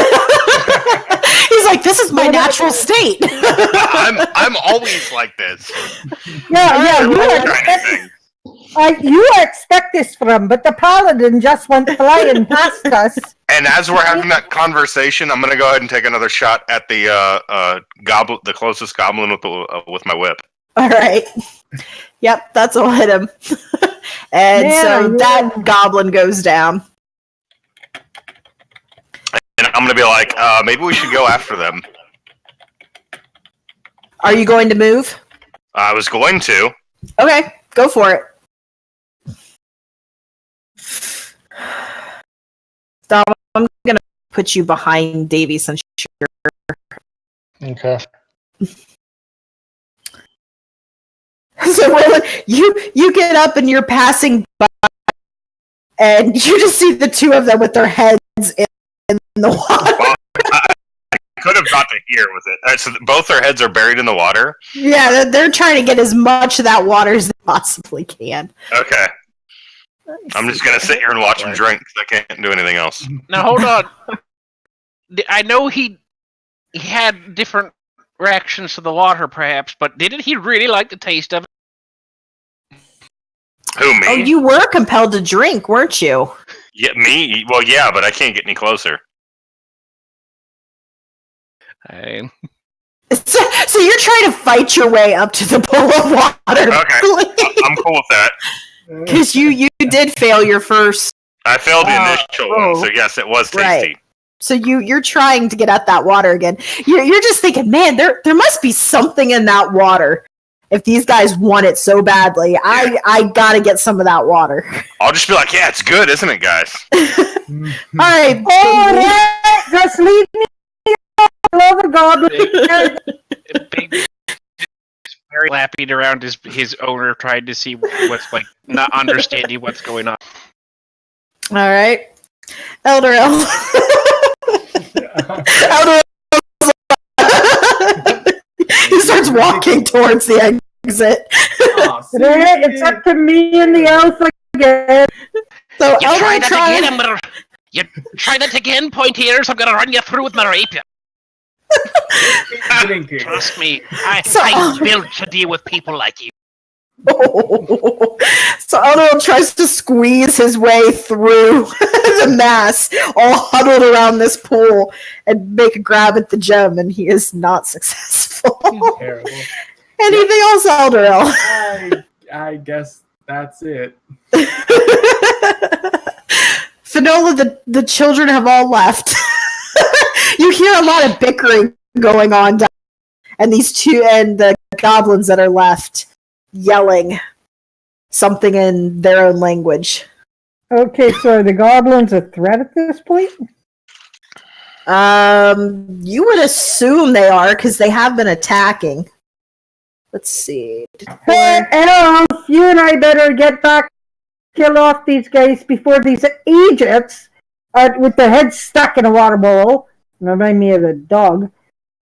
like, "This is my natural state." I'm always like this. Yeah, I'm you always expect, trying things. you expect this from, but the paladin just went flying past us. And as we're having that conversation, I'm going to go ahead and take another shot at the goblin, the closest goblin with my whip. All right. Yep, that's what hit him. And so that goblin goes down. And I'm going to be like, maybe we should go after them. Are you going to move? I was going to. Okay, go for it. Dom, I'm going to put you behind Davey since you're... Okay. So Roland, you get up and you're passing by, and you just see the two of them with their heads in the water. Well, I could have got to here with it. So both their heads are buried in the water? Yeah, they're trying to get as much of that water as they possibly can. Okay. I'm just going to sit here and watch them drink because I can't do anything else. Now hold on. I know he had different reactions to the water, perhaps, but didn't he really like the taste of it? Who, me? Oh, you were compelled to drink, weren't you? Yeah, me? Well, yeah, but I can't get any closer. I... So you're trying to fight your way up to the bowl of water. Okay, I'm cool with that. Because you did fail your first. I failed the initial one, so yes, it was tasty. Right. So you're trying to get at that water again. You're just thinking, man, there must be something in that water. If these guys want it so badly, I gotta get some of that water. I'll just be like, yeah, it's good, isn't it, guys? All right. All right, just leave me alone, the goblin. Big, very lapping around his owner, trying to see what's like, not understanding what's going on. All right. Elder Elf. Elder he starts walking towards the exit. It's up to me and the elf again. So You Elder try that tries. again, You try that again, point ears. I'm gonna run you through with my rapier. Drinking. Trust me, I'm built to deal with people like you. So Elderel tries to squeeze his way through the mass, all huddled around this pool, and make a grab at the gem, and he is not successful. Terrible. Anything else, Elderel? I guess that's it. Finola, the children have all left. You hear a lot of bickering going on down, and the goblins that are left yelling something in their own language. Okay, so are the goblins a threat at this point? You would assume they are, because they have been attacking. Let's see. Hey, Elf, you and I better get back, kill off these guys before these Egypts are with their heads stuck in a water bowl. Remind me of a dog.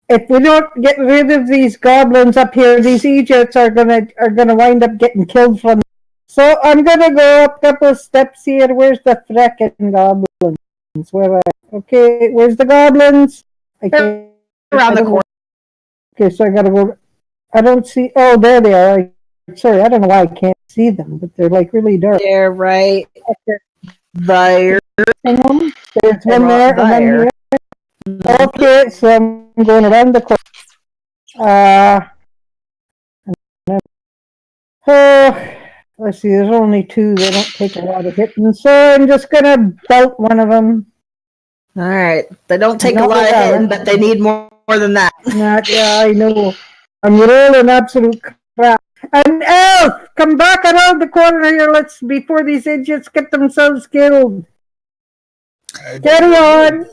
If we don't get rid of these goblins up here, these Egypts are gonna wind up getting killed from. So I'm gonna go up a couple of steps here. Where's the frickin' goblins? Okay, where's the goblins? Around the corner. Okay, so I gotta go. I don't see. Oh, there they are. Sorry, I don't know why I can't see them, but they're like really dark. They're right there. There's one there and one here. Okay, so I'm going around the corner. Let's see, there's only two. They don't take a lot of hitting, so I'm just gonna belt one of them. All right. They don't take a lot of hitting, but they need more than that. Yeah, I know. I'm rolling absolute crap. And Elf, come back around the corner here. Before these idiots get themselves killed. Carry on.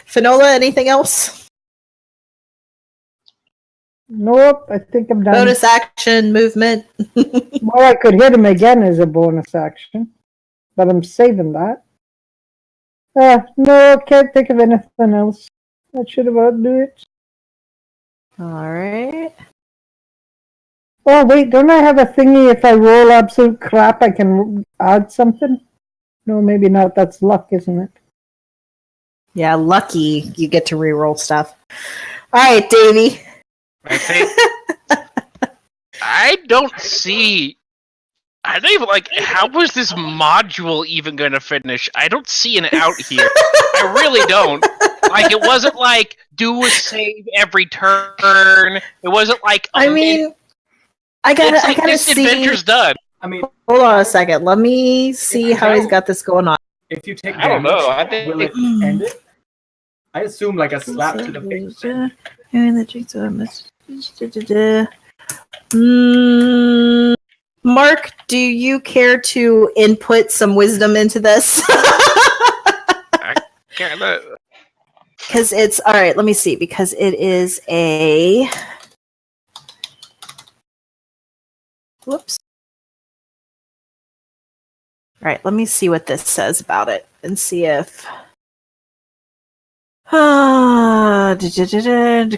Finola, anything else? Nope, I think I'm done. Bonus action, movement. Well, I could hit him again as a bonus action, but I'm saving that. No, can't think of anything else. That should about do it. Alright. Oh, wait, don't I have a thingy if I roll absolute crap, I can add something? No, maybe not. That's luck, isn't it? Yeah, lucky you get to reroll stuff. Alright, Davey. I think I don't see. I don't even how was this module even going to finish? I don't see an out here. I really don't. It wasn't do a save every turn. It wasn't I gotta this see. Adventure's done. I mean, hold on a second. Let me see how he's got this going on. If you take I don't damage, know. I think will it end it? I assume a slap to the face. Mark, do you care to input some wisdom into this? Because it's all right. Let me see. Because it is a. Whoops. All right. Let me see what this says about it and see if.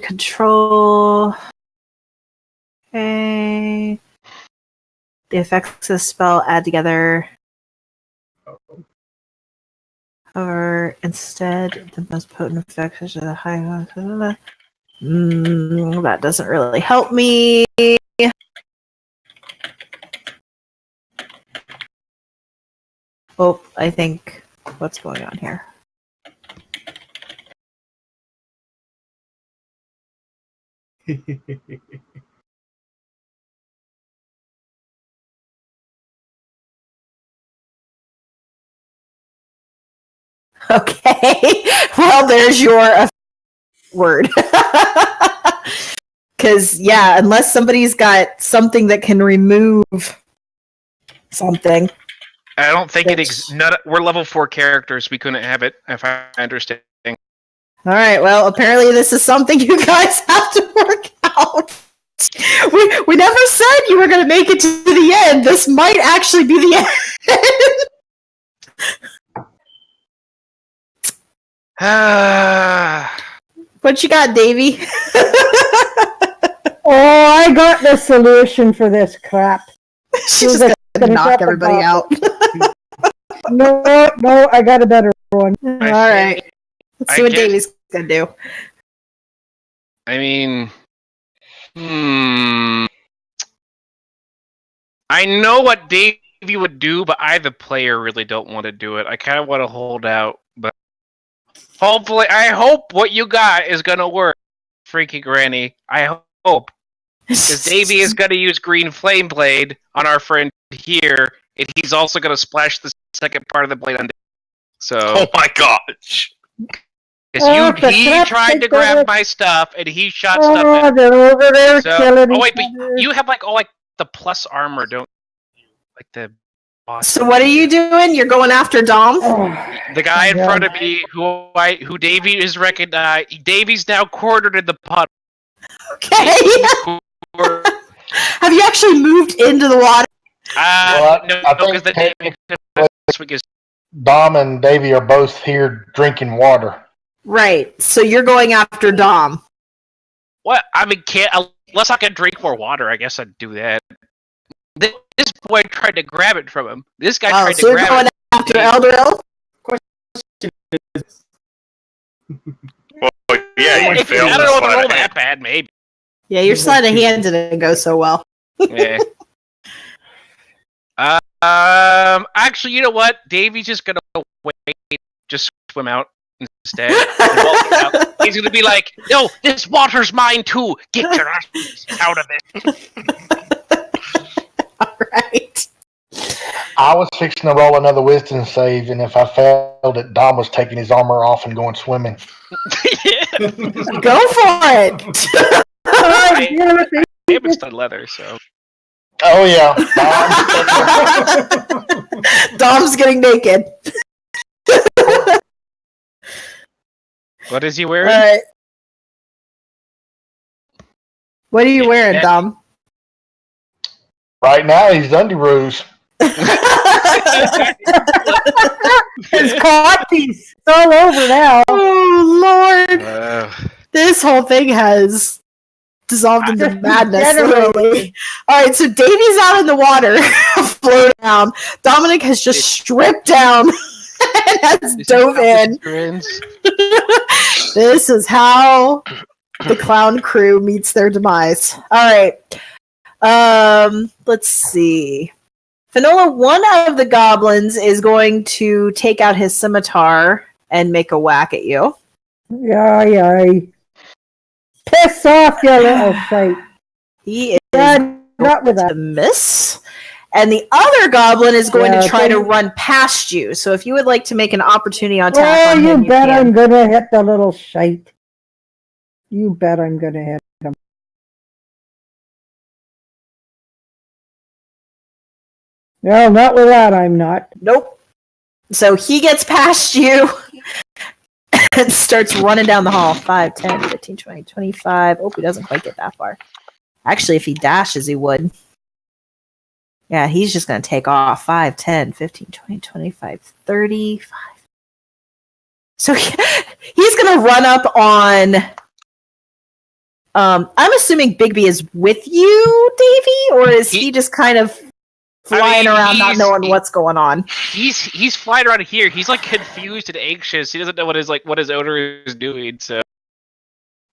Control. Okay. The effects of the spell add together. Or instead, the most potent effects are the high. That doesn't really help me. Oh, I think what's going on here? Okay. Well, there's your word. Because, yeah, unless somebody's got something that can remove something. I don't think we're level 4 characters. We couldn't have it, if I understand. All right. Well, apparently this is something you guys have to work out. We never said you were going to make it to the end. This might actually be the end. What you got, Davey? Oh, I got the solution for this crap. She's just gonna knock everybody out. No, I got a better one. All right. Let's see what guess- Davey's gonna do. I mean, I know what Davey would do, but I, the player, really don't want to do it. I kind of want to hold out, but hopefully, I hope what you got is gonna work, Freaky Granny. I hope. Because Davey is going to use Green Flame Blade on our friend here, and he's also going to splash the second part of the blade on Davey. So, Oh my gosh. because he tried to grab my stuff, and he shot stuff Oh, at they're over there so, killing oh wait, each but other. you have like the plus armor, don't you? Like the boss. So what are you doing? You're going after Dom? Oh, The guy in Yeah. front of me, who Davey is recognized. Davey's now cornered in the puddle. Okay. Uh, Have you actually moved into the water? Well, no, I because the think Davey swing is Dom and Davey are both here drinking water. Right. So you're going after Dom. what? I mean, unless I can drink more water, I guess I'd do that. This boy tried to grab it from him. This guy Oh, tried so to you're grab going it. after Eldoril? Well, yeah, you I failed don't to know if the slide roll a hand. that bad, maybe. Yeah, your sleight of hand didn't go so well. Yeah. Actually, you know what? Davey's just gonna wait, just swim out instead. And walk out. He's gonna be like, "No, this water's mine too. Get your ass out of this." All right. I was fixing to roll another wisdom save, and if I failed it, Dom was taking his armor off and going swimming. Go for it. I you know what they- haven't done leather, so Oh yeah, Dom's getting naked. what is he All wearing? right. What are you wearing, Yeah. Dom? right now he's underoos. It's coffees. It's all over now. Oh Lord! This whole thing has dissolved into madness, Degenerated. literally. All right, so Davey's out in the water, floating down. Dominic has just stripped down and has dove in. This is how the clown crew meets their demise. All right. Let's see. Finola, one of the goblins is going to take out his scimitar and make a whack at you. Yeah. Piss off, you little shite. He is Not with to that. miss. And the other goblin is going Yeah, to try to thank- run past you. So if you would like to make an opportunity on attack Oh, on you him, bet can. I'm gonna hit the little shite. You bet I'm gonna hit him. No, not with that, I'm not. Nope. So he gets past you and starts running down the hall. 5, 10, 15, 20, 25. Oh, he doesn't quite get that far. Actually, if he dashes, he would. Yeah, he's just going to take off. 5, 10, 15, 20, 25, 35. So he's going to run up on... I'm assuming Bigby is with you, Davey? Or is he just kind of flying around not knowing what's going on? He's flying around here. He's like confused and anxious. He doesn't know what his owner is doing. So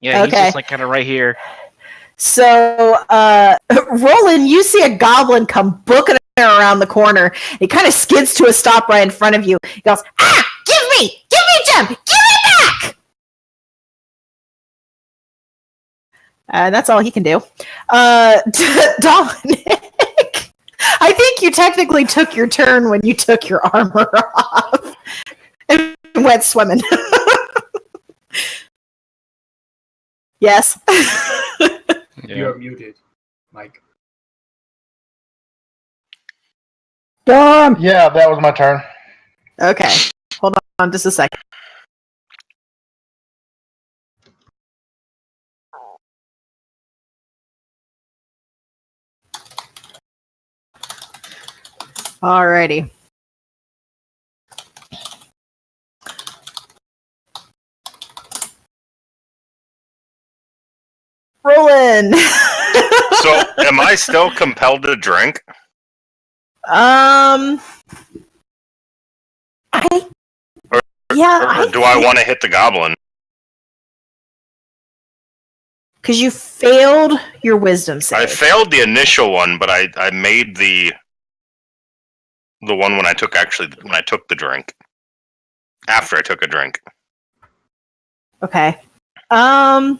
yeah, he's just like kind of right here. So, Roland, you see a goblin come booking around the corner. He kind of skids to a stop right in front of you. He goes, "Ah! Give me, Gem! Give me back!" And that's all he can do. Dominic, I think you technically took your turn when you took your armor off and went swimming. Yes. You're muted, Mike. Dom! Yeah, that was my turn. Okay. Hold on just a second. Alrighty. Rolling. So, am I still compelled to drink? Or do I want to hit the goblin? Because you failed your wisdom save. I failed the initial one, but I made the one when I took the drink. After I took a drink. Okay. I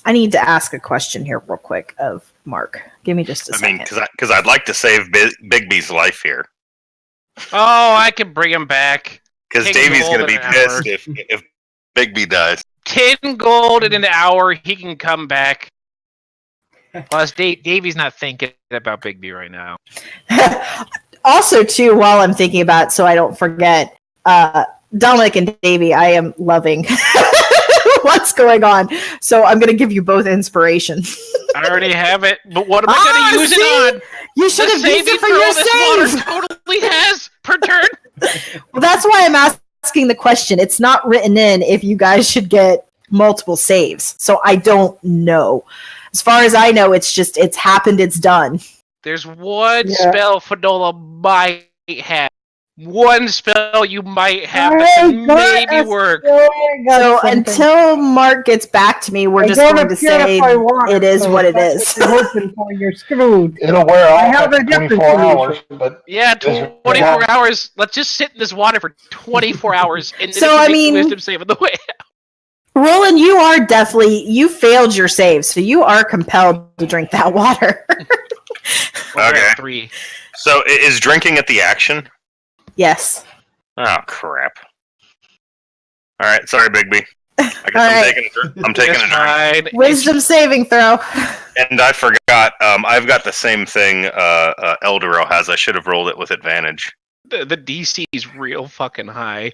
need to ask a question here real quick of Mark. Give me just a second. Because I'd like to save Bigby's life here. Oh, I can bring him back. Because Davy's going to be pissed if Bigby dies. 10 gold in an hour, he can come back. Plus, Davy's not thinking about Bigby right now. Also, too, while I'm thinking about it, so I don't forget, Dominic and Davy, I am loving what's going on. So I'm going to give you both inspiration. I already have it, but what am I going to use it on? You should have used it for your save. Water totally has per turn. Well, that's why I'm asking the question. It's not written in if you guys should get multiple saves. So I don't know. As far as I know, it's happened, it's done. There's one spell Finola might have. One spell you might have that can maybe work. So until Mark gets back to me, we're just going to say it is what it is. You're screwed. It'll wear off I have after a different 24 hours. solution. But Yeah, 24 hours. Let's just sit in this water for 24 hours. And So, I mean, wisdom save on the way. Roland, you failed your save, so you are compelled to drink that water. Okay. 3. So is drinking at the action? Yes. Oh, crap. Alright, sorry, Bigby. I guess I'm taking a drink. Wisdom saving throw. And I forgot, I've got the same thing Eldero has. I should have rolled it with advantage. The DC is real fucking high.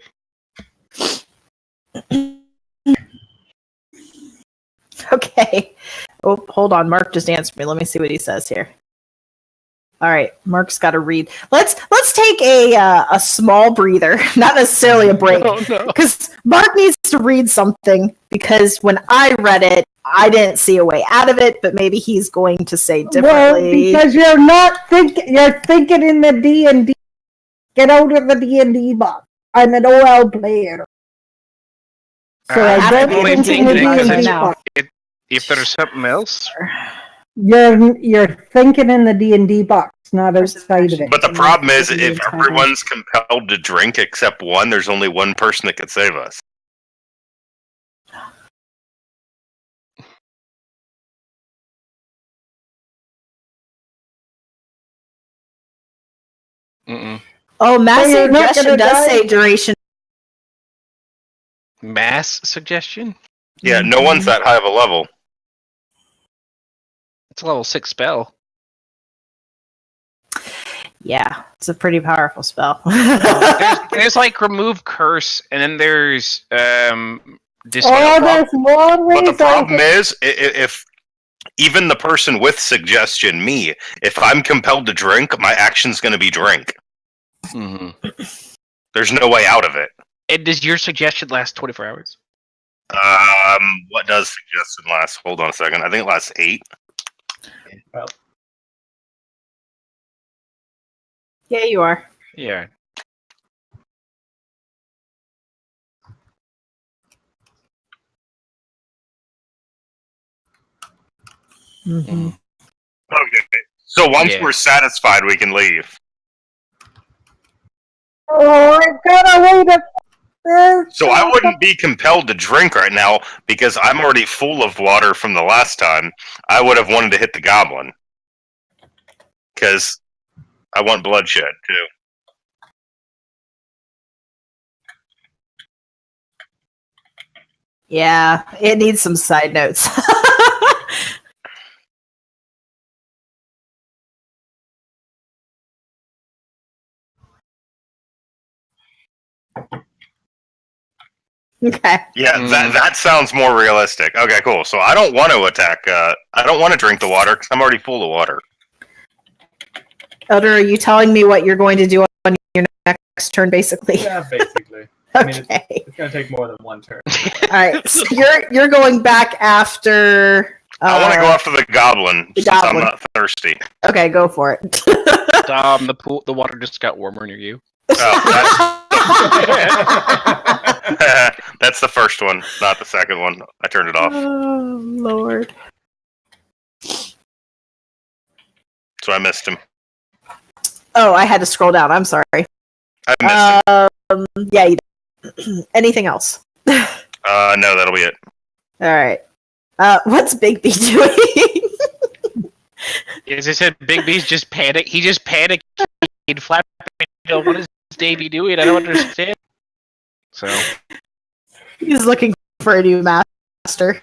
Okay. Oh, hold on. Mark just answered me. Let me see what he says here. All right, Mark's got to read. Let's take a small breather, not necessarily a break, because Mark needs to read something. Because when I read it, I didn't see a way out of it, but maybe he's going to say differently. Well, because you're not thinking. You're thinking in the D&D. Get out of the D&D box. I'm an OL player, so I don't think in the D&D box. If there's something else. You're thinking in the D&D box, not outside of it. But the problem is, if everyone's compelled to drink except one, there's only one person that could save us. Mm-mm. Oh, mass So you're not suggestion gonna does die? say duration. Mass suggestion? Yeah, no one's that high of a level. It's a level 6 spell. Yeah, it's a pretty powerful spell. There's like remove curse, and then there's There's one way. But the problem is, if even the person with suggestion, me, if I'm compelled to drink, my action's going to be drink. Mm-hmm. There's no way out of it. And does your suggestion last 24 hours? What does suggestion last? Hold on a second. I think it lasts 8. Well, Yeah, you are. Yeah. Mm-hmm. Okay. So once Yeah. we're satisfied, we can leave. Oh, I've got a way to. So I wouldn't be compelled to drink right now because I'm already full of water from the last time. I would have wanted to hit the goblin. Because I want bloodshed, too. Yeah, it needs some side notes. Okay. Yeah, that sounds more realistic. Okay, cool. So I don't want to attack. I don't want to drink the water because I'm already full of water. Elder, are you telling me what you're going to do on your next turn, basically? yeah, basically. I mean, Okay. it's going to take more than one turn. All right. So you're going back after. I want to go after the goblin since I'm not thirsty. Okay, go for it. The water just got warmer near you. Oh, that's the That's the first one, not the second one. I turned it off. Oh, Lord. So I missed him. Oh, I had to scroll down. I'm sorry. I missed him. Yeah. Anything else? No, that'll be it. All right. What's Big B doing? As I said, Big B's just panicked. He just panicked. He'd flap. What is Davey doing? I don't understand. So He's looking for a new master.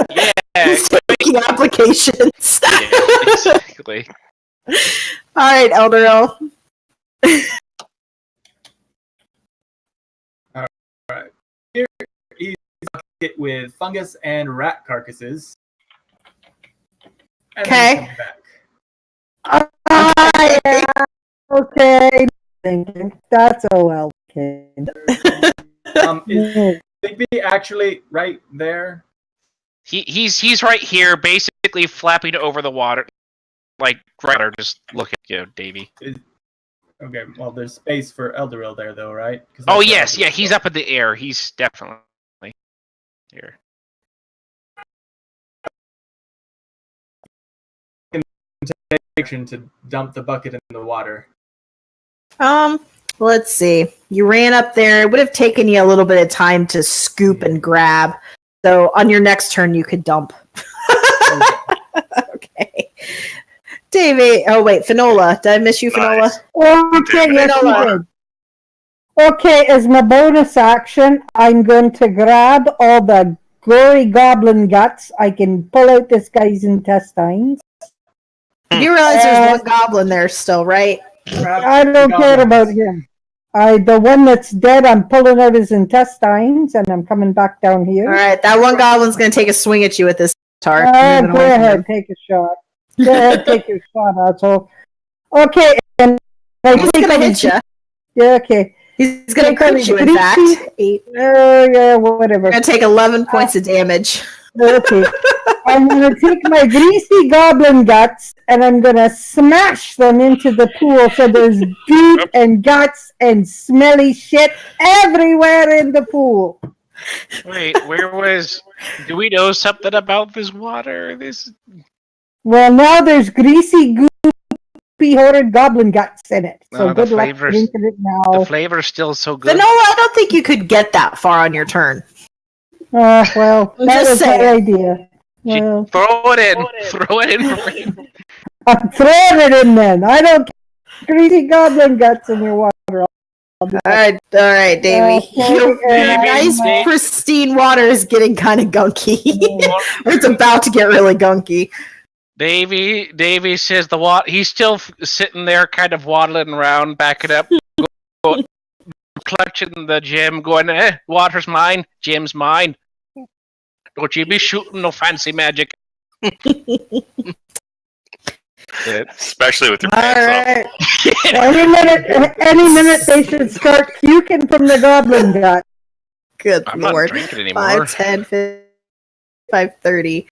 yeah, He's taking applications. yeah, exactly. All right, Elderel. Here he's hit with fungus and rat carcasses. And then Okay. comes back. Okay. Thinking. That's okay. Is Big B actually right there? He's right here, basically flapping over the water, like right there, just looking at you, Davey. Okay, well, there's space for Elderil there, though, right? 'Cause Oh that's where yes, yeah, Elderil's he's going. up in the air. He's definitely here. Action to dump the bucket in the water. Let's see. You ran up there. It would have taken you a little bit of time to scoop and grab. So on your next turn, you could dump. Okay. Davey. Oh, wait. Finola. Did I miss you, Finola? Nice. Okay, yes, you Finola. did. Okay, as my bonus action, I'm going to grab all the gory goblin guts. I can pull out this guy's intestines. You realize there's one goblin there still, right? I don't care about him. The one that's dead, I'm pulling out his intestines, and I'm coming back down here. All right. That one goblin's going to take a swing at you with this tar. Go ahead, take a shot. Go ahead, take your shot, asshole. Okay, and I He's think going to hit you. Yeah, okay. He's going to Take crit you, in greasy- fact. 8. Yeah, whatever. You're going to take 11 points of damage. Okay. I'm going to take my greasy goblin guts and I'm going to smash them into the pool so there's goop and guts and smelly shit everywhere in the pool. Wait, where was? Do we know something about this water? Well, now there's greasy, goopy, horrid goblin guts in it. So No, the good luck flavors- drinking it now. The flavor's still so good. Finola, I don't think you could get that far on your turn. Well, I'm that just was my saying. idea. Well, Throw it in. Throw it in for me. I'm throwing it in then. I don't care. Greasy goblin guts in your water. All right, Davey. Okay, Your Davey, nice, Davey. pristine water is getting kind of gunky. Or it's about to get really gunky. Davey says he's still sitting there, kind of waddling around, backing up, clutching the gem, going, water's mine, gem's mine. Don't you be shooting no fancy magic. Especially with your All pants up. right. Any minute they should start puking from the goblin gut. Good I'm not lord. drinking anymore. 5, 10, 15, 5:30.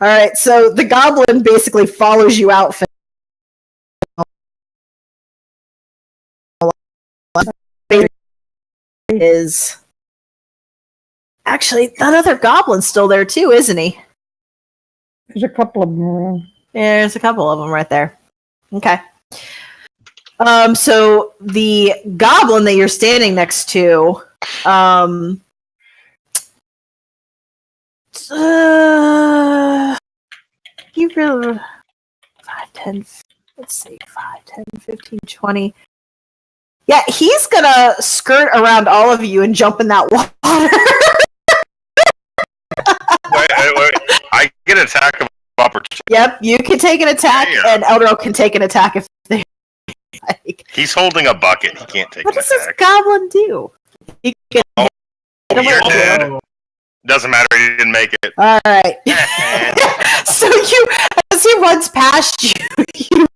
All right, so the goblin basically follows you out. Is actually that other goblin's still there too, isn't he? There's a couple of them around. Yeah, there's a couple of them right there. Okay. So the goblin that you're standing next to, you really 5, 10, let's see, 5, 10, 15, 20. Yeah, he's gonna skirt around all of you and jump in that water. Wait. I get an attack of opportunity. Yep, you can take an attack, Yeah. and Eldro can take an attack if they like. He's holding a bucket. He can't take What an does this attack. goblin do? He can hit him You're with- dead. Oh, Doesn't matter. He didn't make it. All right. So as he runs past you, you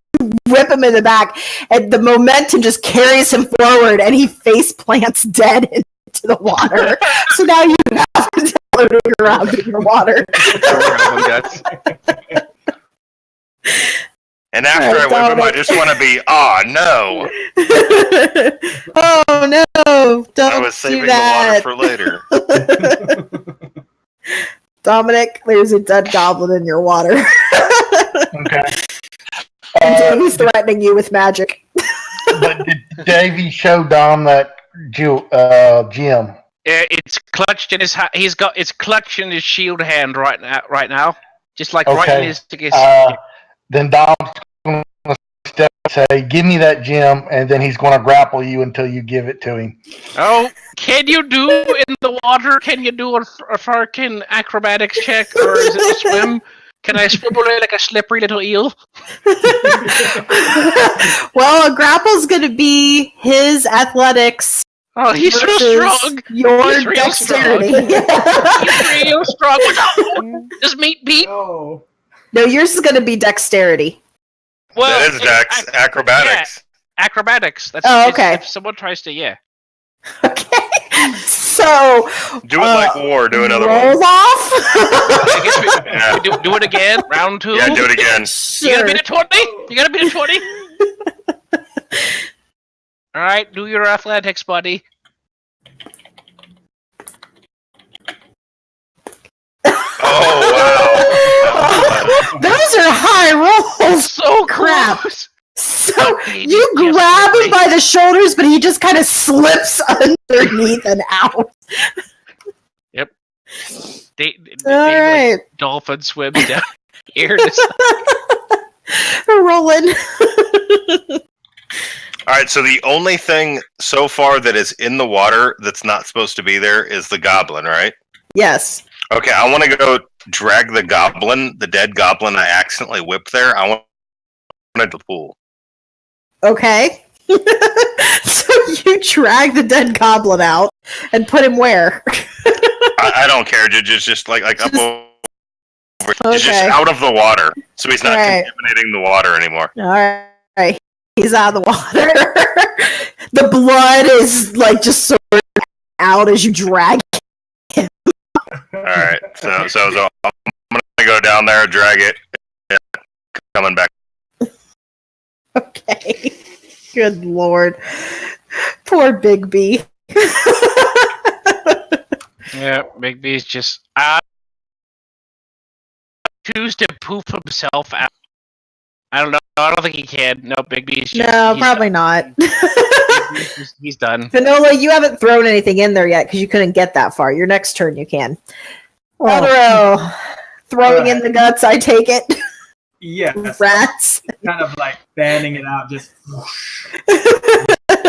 whip him in the back, and the momentum just carries him forward, and he face plants dead into the water. So now you have to floating around in your water. Goblin guts. And after I whip him, I just want to be, no. Oh no! Don't I was saving do the that. water for later. Dominic, there's a dead goblin in your water. Okay. And Davey's threatening you with magic. But did Davey show Dom that gem? It's clutched in his. It's clutched in his shield hand right now. Just like right Okay. in his. Then Dom's going to step and say, "Give me that gem," and then he's going to grapple you until you give it to him. Oh, can you do in the water? Can you do a fucking acrobatics check, or is it a swim? Can I swim away like a slippery little eel? Well, a grapple's going to be his athletics. Oh, he's so strong. Your He's real dexterity. He's real strong. Does meat beat? Oh. No, yours is going to be dexterity. Well, That is Dex. Acrobatics. Yeah, acrobatics. That's Okay. If someone tries to, yeah. Okay. So Do it like war. Do another roll one. off. I guess we Yeah. do it again. Round 2. Yeah, do it again. You gotta beat a 20. You gotta beat a 20. All right, do your athletics, buddy. Oh, wow. Those are high rolls. So Crap. close. So Okay, you just grab him barely. by the shoulders, but he just kind of slips underneath and out. They All like right, dolphin swims down here. To rolling. All right, so the only thing so far that is in the water that's not supposed to be there is the goblin, right? Yes. Okay, I want to go drag the goblin, the dead goblin I accidentally whipped there. I want to the pool. Okay. So you drag the dead goblin out and put him where? I don't care. Just like up over. He's just Okay. out of the water, so he's not Right. contaminating the water anymore. All right. He's out of the water. The blood is like just sort of out as you drag. All right, so I'm gonna go down there, drag it, yeah, coming back. Okay. Good lord. Poor Big B. yeah, Big B's just choose to poof himself out. I don't know. I don't think he can. No, Big B's just, No, he's probably not. done. He's done. Finola, you haven't thrown anything in there yet because you couldn't get that far. Your next turn you can. Oh, Eldero, throwing in the guts, I take it. Yes. Rats. Kind of like fanning it out, just whoosh,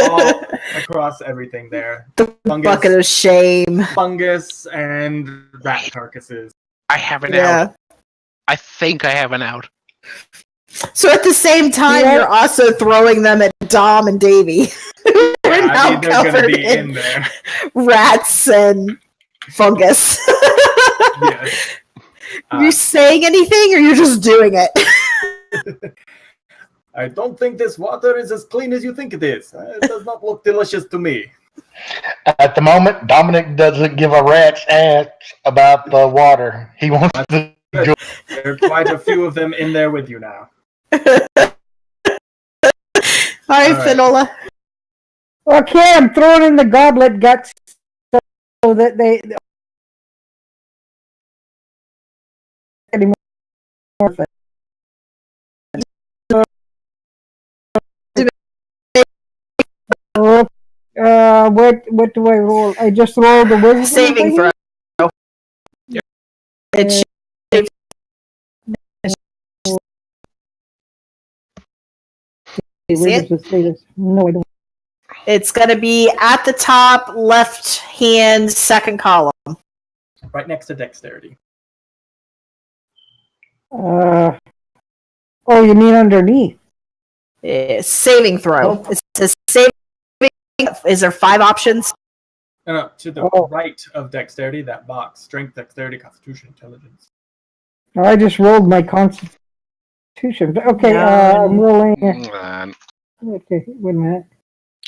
all across everything there. The Fungus. bucket of shame. Fungus and rat carcasses. I have an Yeah. out. I think I have an out. So at the same time, Yeah. you're also throwing them at Dom and Davy. We're now I mean, they're going to covered be in in there. rats and fungus. Yes. Are you saying anything, or you're just doing it? I don't think this water is as clean as you think it is. It does not look delicious to me. At the moment, Dominic doesn't give a rat's ass about the water. He wants to enjoy. There are quite a few of them in there with you now. All right, All right. Finola. okay, I'm throwing in the goblet guts so that they anymore. What do I roll? I just rolled the wisdom Saving thing? throw. It's Where does it say this? No, I don't. It's going to be at the top left hand second column. Right next to dexterity. Oh, you mean underneath? It's saving throw. Oh. It says saving. Is there 5 options? No, to the Oh. right of dexterity, that box. Strength, dexterity, constitution, intelligence. I just rolled my constitution. Okay, I'm rolling. Okay, wait a minute.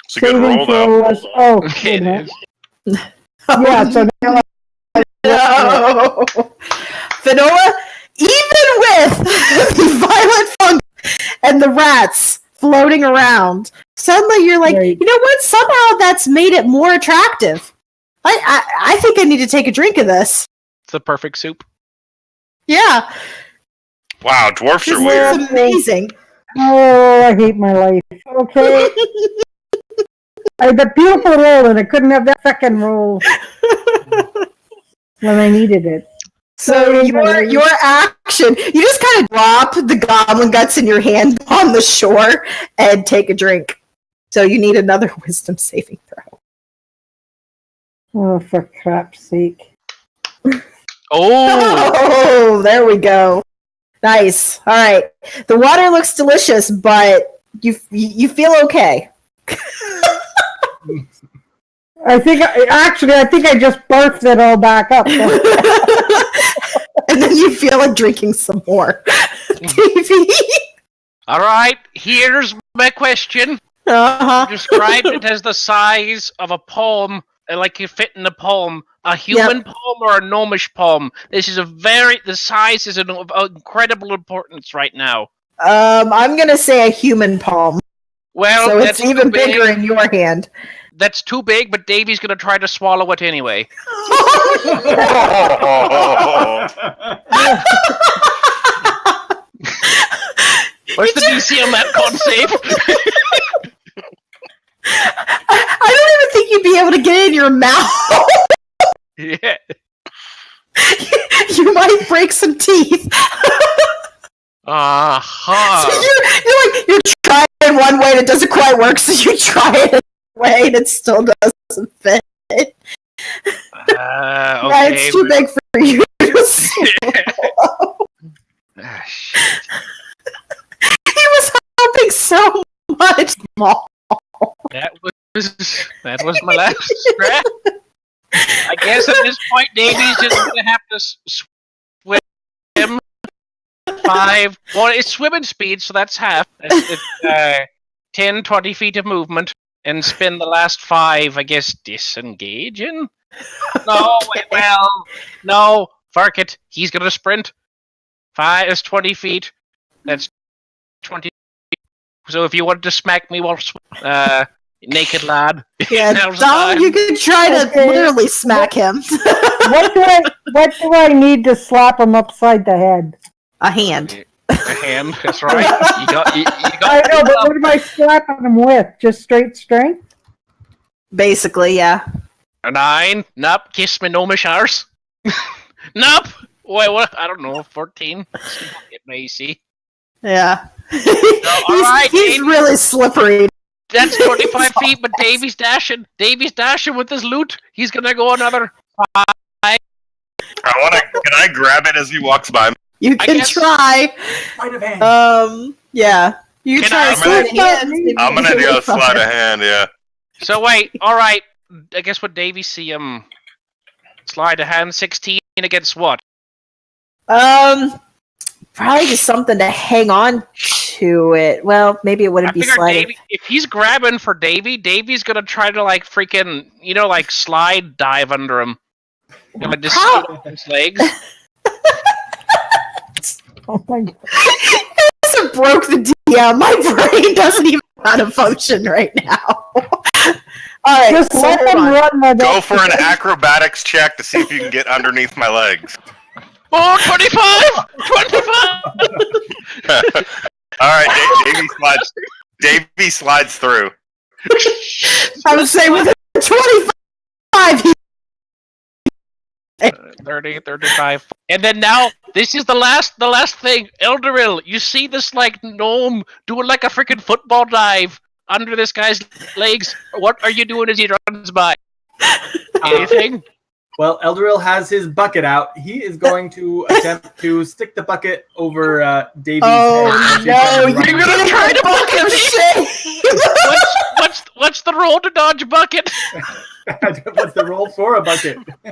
It's a good roll, though. Was, oh, wait Okay, a minute. it is. Yeah, so now No. Finola, even with the violent fungus and the rats floating around. Suddenly you're like, Right. you know what? Somehow that's made it more attractive. I think I need to take a drink of this. It's the perfect soup. Yeah, Wow, dwarfs are this weird. is amazing. Oh, I hate my life. Okay. I had a beautiful roll and I couldn't have that second roll when I needed it. So your action, you just kind of drop the goblin guts in your hand on the shore and take a drink. So you need another wisdom saving throw. Oh, for crap's sake. Oh, Oh, there we go. Nice. All right. The water looks delicious, but you feel okay. I think I just barfed it all back up. And then you feel like drinking some more. Davey. all right. Here's my question. Uh-huh. You described it as the size of a palm, like you fit in a palm. A human palm or a gnomish palm? This is the size is of incredible importance right now. I'm gonna say a human palm. Well, So that's it's even too big. bigger in your hand. That's too big, but Davey's gonna try to swallow it anyway. What's the DC on that con save? I don't even think you'd be able to get it in your mouth. Yeah. You might break some teeth. You're trying one way and it doesn't quite work, so you try it another way and it still doesn't fit. Okay. Yeah, it's too big for you to swallow. Ah, shit. He was hoping so much more. That was my last strat. I guess at this point, Davey's just gonna have to swim 5. Well, it's swimming speed, so that's half. It's 10, 20 feet of movement, and spend the last 5, I guess, disengaging. No, well, no, fuck it. He's gonna sprint. 5 is 20 feet. That's 20. So if you wanted to smack me while naked lad, Yeah, now's the Dom, time. you could try to Okay. literally smack him. What do I need to slap him upside the head? A hand. A hand. That's right. You got. I know, but what am I slapping him with? Just straight strength? Basically, yeah. A 9. Nope. Kiss me, gnomish arse. Nope. Wait, what? I don't know. 14. Get my AC. Yeah. alright, he's Dave. really slippery. That's 25 feet, but Davey's dashing. Davey's dashing with his loot. He's gonna go another 5. Can I grab it as he walks by me? You I can guess- try. Sleight of hand. Yeah. You Can try I- to slide hands. I'm gonna do a sleight of hand, yeah. So wait. All right. I guess what Davey see him slide a hand 16 against what? Probably just something to hang on to it. Well, maybe it I wouldn't be figured sliding. Davey, if he's grabbing for Davey's gonna try to like freaking, like slide dive under him. Gonna just scoot off his legs. Oh my god. It broke the DM. My brain doesn't even know how to function right now. All right, Just so let hold him on. run with Go it. for an acrobatics check to see if you can get underneath my legs. Oh, 25! 25! Alright, Davey slides through. I would say with a 25, he 30, 35. And then now, this is the last thing. Elderil, you see this like gnome doing like a freaking football dive under this guy's legs. What are you doing as he runs by? Anything? Well, Elderil has his bucket out. He is going to attempt to stick the bucket over Davy's Oh head. no, You're you're gonna try to buck him shame. What's the roll to dodge a bucket? What's the roll for a bucket? I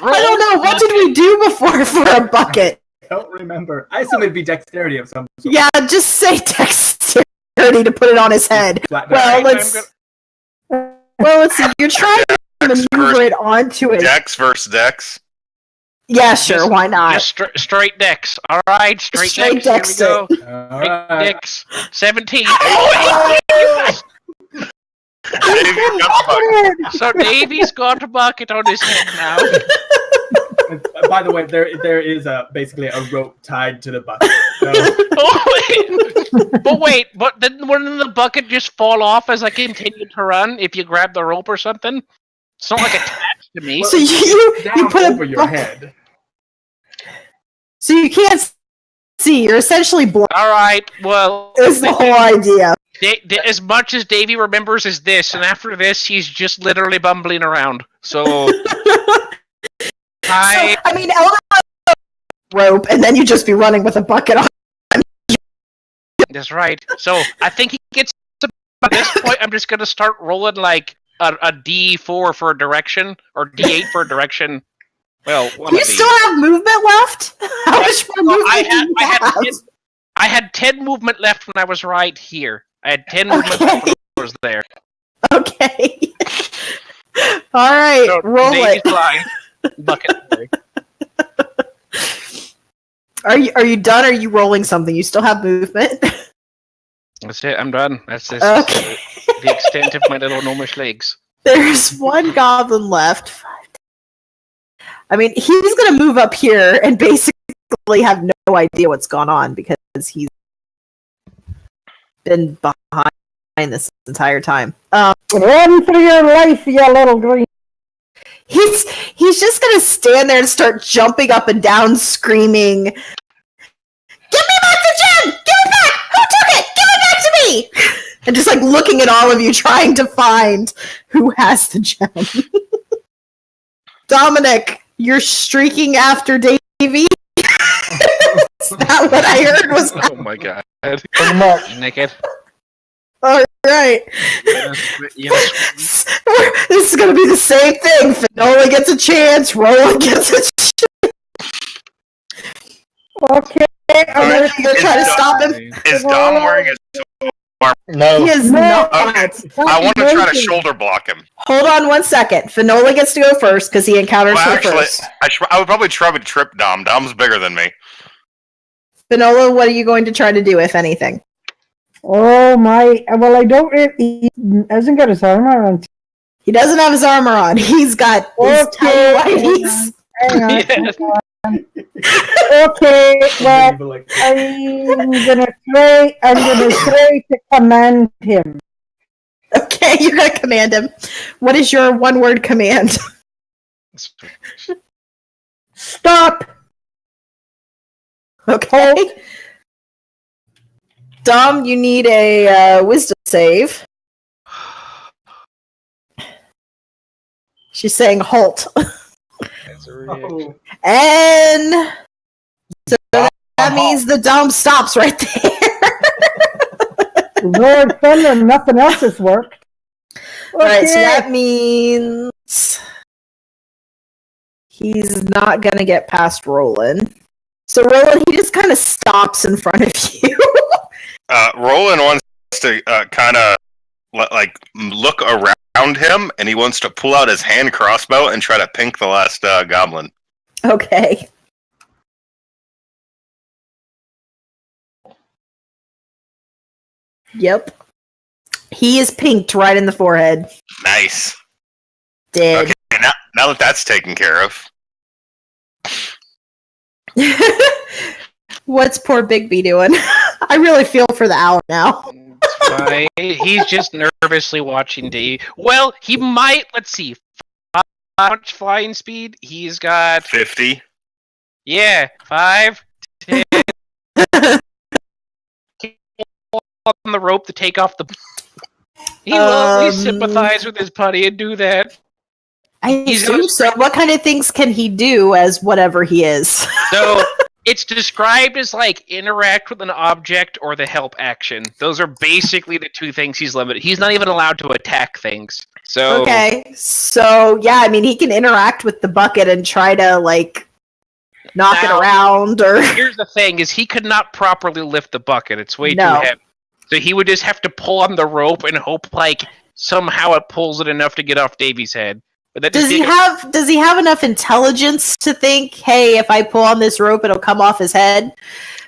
don't know. What did we do before for a bucket? I don't remember. I assume it'd be dexterity of some sort. Yeah, just say dexterity to put it on his head. Flat Well, back. let's see. You're trying to Dex maneuver versus- it onto it. Dex versus Dex. Yeah, sure. Just- Why not? Just straight decks. All right, straight Straight decks. Here we go. All Straight right. decks. 17. Oh, Davey got the bucket. so Davy's got a bucket on his head now. By the way, there is basically a rope tied to the bucket. So, But didn't one of the bucket just fall off as I continued to run if you grab the rope or something? It's not like attached to me. So you down put over a your bucket- head. So you can't see. You're essentially blind. All right, well, Is the whole idea. as much as Davy remembers is this, and after this, he's just literally bumbling around. So, So, I mean, Elder rope, and then you just be running with a bucket on. that's right. So I think he gets to at this point. I'm just gonna start rolling like a D4 for a direction or D8 for a direction. Well, one Do you of these. still have movement left? How much more movement I do had, you I, had have? 10, I had 10 movement left when I was right here. I had 10 movement left when I was there. Okay. All right, So, roll Davy's it. blind. Bucket. Sorry. Are you done? Or are you rolling something? You still have movement? That's it. I'm done. That's this. Okay. The extent of my little gnomish legs. There's one goblin left. I mean, he's gonna move up here and basically have no idea what's gone on because he's been behind this entire time. Run for your life, you little green. He's just gonna stand there and start jumping up and down, screaming, "Give me back the gem! Give it back! Who took it? Give it back to me!" And just like looking at all of you, trying to find who has the gem. Dominic, you're streaking after Davey. Is that what I heard was Oh my god. Pretty much. Naked. all right? Yes. This is gonna be the same thing. Finola gets a chance. Roland gets a chance. Okay, I'm You're gonna gonna try to stop him. Is Dom wearing his? No. He is No. not. I want to try to shoulder block him. Hold on one second. Finola gets to go first because he encounters Well, her actually, first. I would probably try to trip Dom. Dom's bigger than me. Finola, what are you going to try to do, if anything? Oh my! Well, I don't. He hasn't got his armor on. He doesn't have his armor on. He's got his Okay, tiny whities. Hang on. Yes. Okay, well, People like, I'm gonna try. I'm gonna try to command him. Okay, you're gonna command him. What is your one-word command? Stop! Okay. Dom, you need a wisdom save. She's saying halt. oh, And so that means the Dom stops right there. Lord thunder, nothing else has worked. Alright, so Okay. that means he's not gonna get past Roland. So Roland, he just kind of stops in front of you. Roland wants to kind of like look around him, and he wants to pull out his hand crossbow and try to pink the last goblin. Okay. Yep. He is pinked right in the forehead. Nice. Dead. Okay, now that that's taken care of. What's poor Bigby doing? I really feel for the owl now. Fine. He's just nervously watching Dave. Well, he might. Let's see. How much flying speed? He's got 50. yeah, 5, 10. On the rope to take off the. He will at least sympathize with his putty and do that. I He's assume gonna- so. What kind of things can he do as whatever he is? So it's described as like interact with an object or the help action. Those are basically the two things he's limited. He's not even allowed to attack things. So Okay, so yeah, I mean, he can interact with the bucket and try to like knock Now- it around, or here's the thing: is he could not properly lift the bucket. It's way No. too heavy. So he would just have to pull on the rope and hope like somehow it pulls it enough to get off Davy's head. Would that Does just he be have enough intelligence to think, hey, if I pull on this rope, it'll come off his head?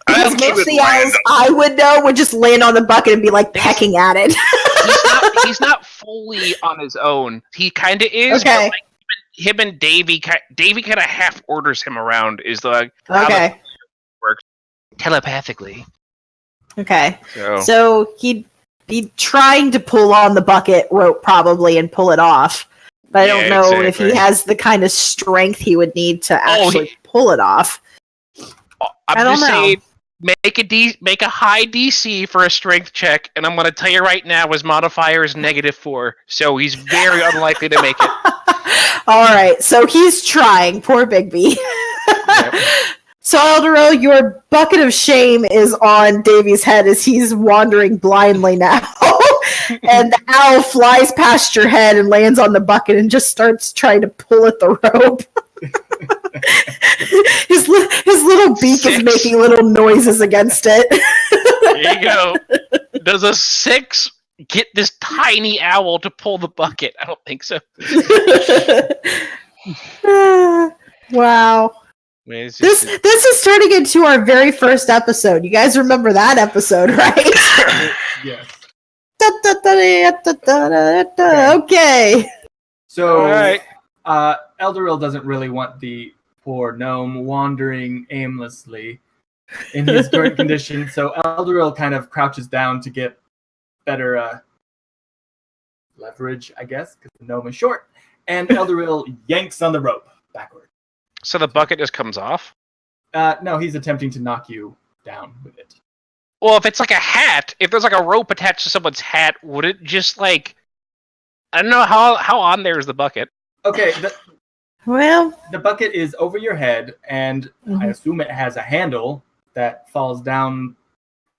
I Because think he most of would the owls land. I would know would just land on the bucket and be like pecking at it. he's not fully on his own. He kind of is, but Okay. like him and Davy kind of half orders him around. Is like how Okay. the works telepathically. Okay. So So he'd be trying to pull on the bucket rope probably and pull it off. But I don't Yeah, know if he exactly. has the kind of strength he would need to Oh, actually pull it off. I'm I don't just know. saying, make a high DC for a strength check, and I'm going to tell you right now, his modifier is -4, so he's very unlikely to make it. All right. So he's trying. Poor Bigby. Yep. So, Eldorel, your bucket of shame is on Davy's head as he's wandering blindly now. And the owl flies past your head and lands on the bucket and just starts trying to pull at the rope. his little beak is 6. making little noises against it. There you go. Does a 6 get this tiny owl to pull the bucket? I don't think so. Wow. It's This just- is turning into our very first episode. You guys remember that episode, right? Yes. Okay. So, All right. Eldoril doesn't really want the poor gnome wandering aimlessly in his current condition, so Eldoril kind of crouches down to get better leverage, I guess, because the gnome is short, and Eldoril yanks on the rope backward. So the bucket just comes off? No, he's attempting to knock you down with it. Well, if it's like a hat, if there's like a rope attached to someone's hat, would it just like... I don't know, how on there is the bucket? Okay, Well, the bucket is over your head, and I assume it has a handle that falls down.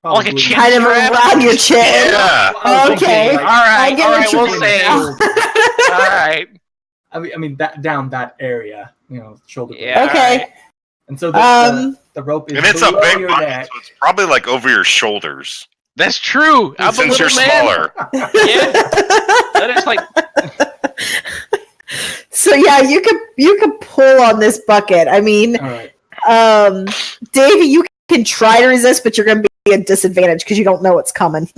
Like a probably- chin kind of strap? around your chin. Yeah. I was Okay. thinking, like, I get what you're we'll doing say now. it. Alright. I mean that down that area, shoulder. blade. Yeah. Okay. alright. And so the rope is And it's a below big your bucket, neck. so it's probably like over your shoulders. That's true. I'm a Since you're little man. smaller. Yeah. That is like... So yeah, you could pull on this bucket. I mean, All right. Davey, you can try to resist, but you're going to be at disadvantage because you don't know what's coming.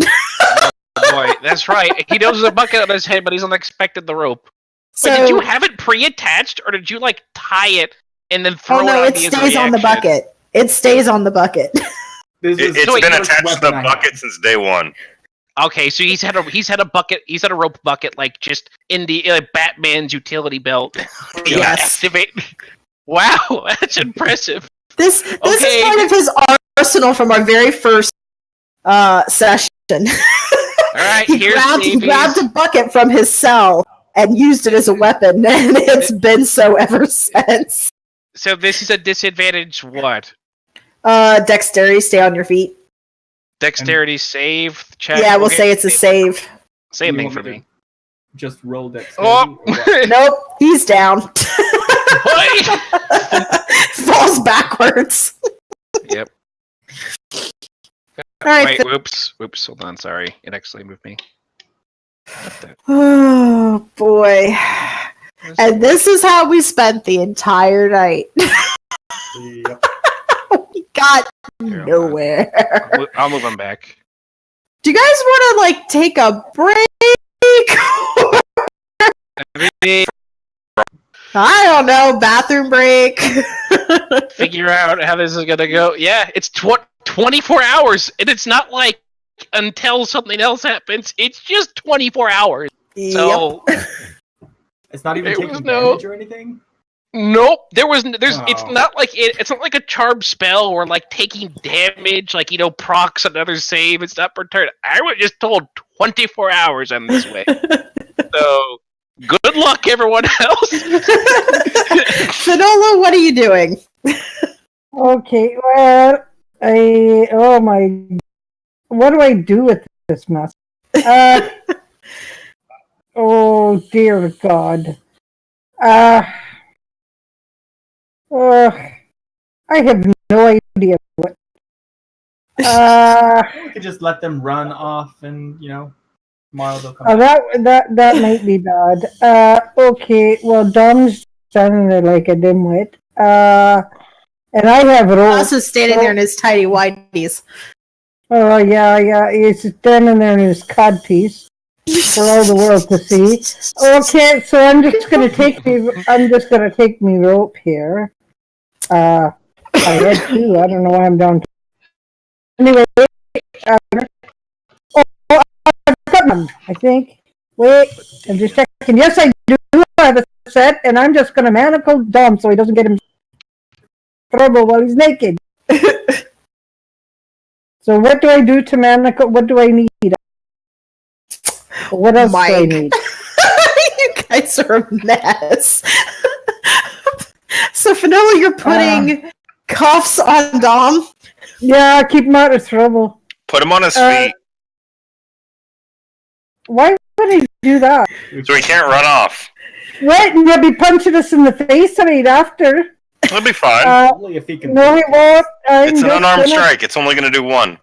Boy, that's right. He knows there's a bucket on his head, but he's unexpected the rope. So, But did you have it pre-attached, or did you like tie it and then throw oh no, it it on stays on the reaction? bucket. It stays on the bucket. This is It's So wait, been the first attached to the weapon I have. bucket since day one. Okay, so he's had a rope bucket like just in the Batman's utility belt. You Yes. activate. Wow, that's impressive. This Okay. is part of his arsenal from our very first session. All right, he here's grabbed Davy's. a bucket from his cell and used it as a weapon, and it's been so ever since. So this is a disadvantage. What? Dexterity, stay on your feet. Dexterity save check. Yeah, we'll Okay, say it's a save. Same You thing want for me me. Just roll dexterity. Oh. or what? Nope, he's down. Boy! Falls backwards. Yep. All right. Wait, whoops, hold on, sorry. It actually moved me. What the- Oh boy. And this is how we spent the entire night. Yep. We got Here, hold on. nowhere. I'll move him back. Do you guys want to like take a break? I don't know, bathroom break. Figure out how this is gonna go. Yeah, it's 24 hours, and it's not like until something else happens. It's just 24 hours. So It's not even There taking was no- damage or anything. nope, it's Oh. not like it's not like a charm spell or like taking damage, like procs another save. It's not per turn. I was just told 24 hours on this way. So good luck, everyone else. Finola, what are you doing? Okay, well, oh my, what do I do with this mess? Oh dear God. I have no idea what. We could just let them run off and Tomorrow they'll come Oh, back. that might be bad. Okay, well, Dom's standing there like a dimwit. And I have rope. Also standing there in his tidy whities. Oh, yeah, he's standing there in his cod piece for all the world to see. Okay, so I'm just gonna take me rope here. I had two. I don't know why I'm down. Anyway, I've got one, I think. Wait, I'm just checking. Yes, I do have a set, and I'm just gonna manacle Dom so he doesn't get him trouble while he's naked. So what do I do to manacle? What do I need? What else do I need? You guys are a mess. So, Finola, you're putting cuffs on Dom? Yeah, keep him out of trouble. Put him on his feet Why would he do that? so he can't run off. What? And he'll be punching us in the face right after. It'll be fine. Only if he can. No, he won't. It's an unarmed strike. It's only going to do one.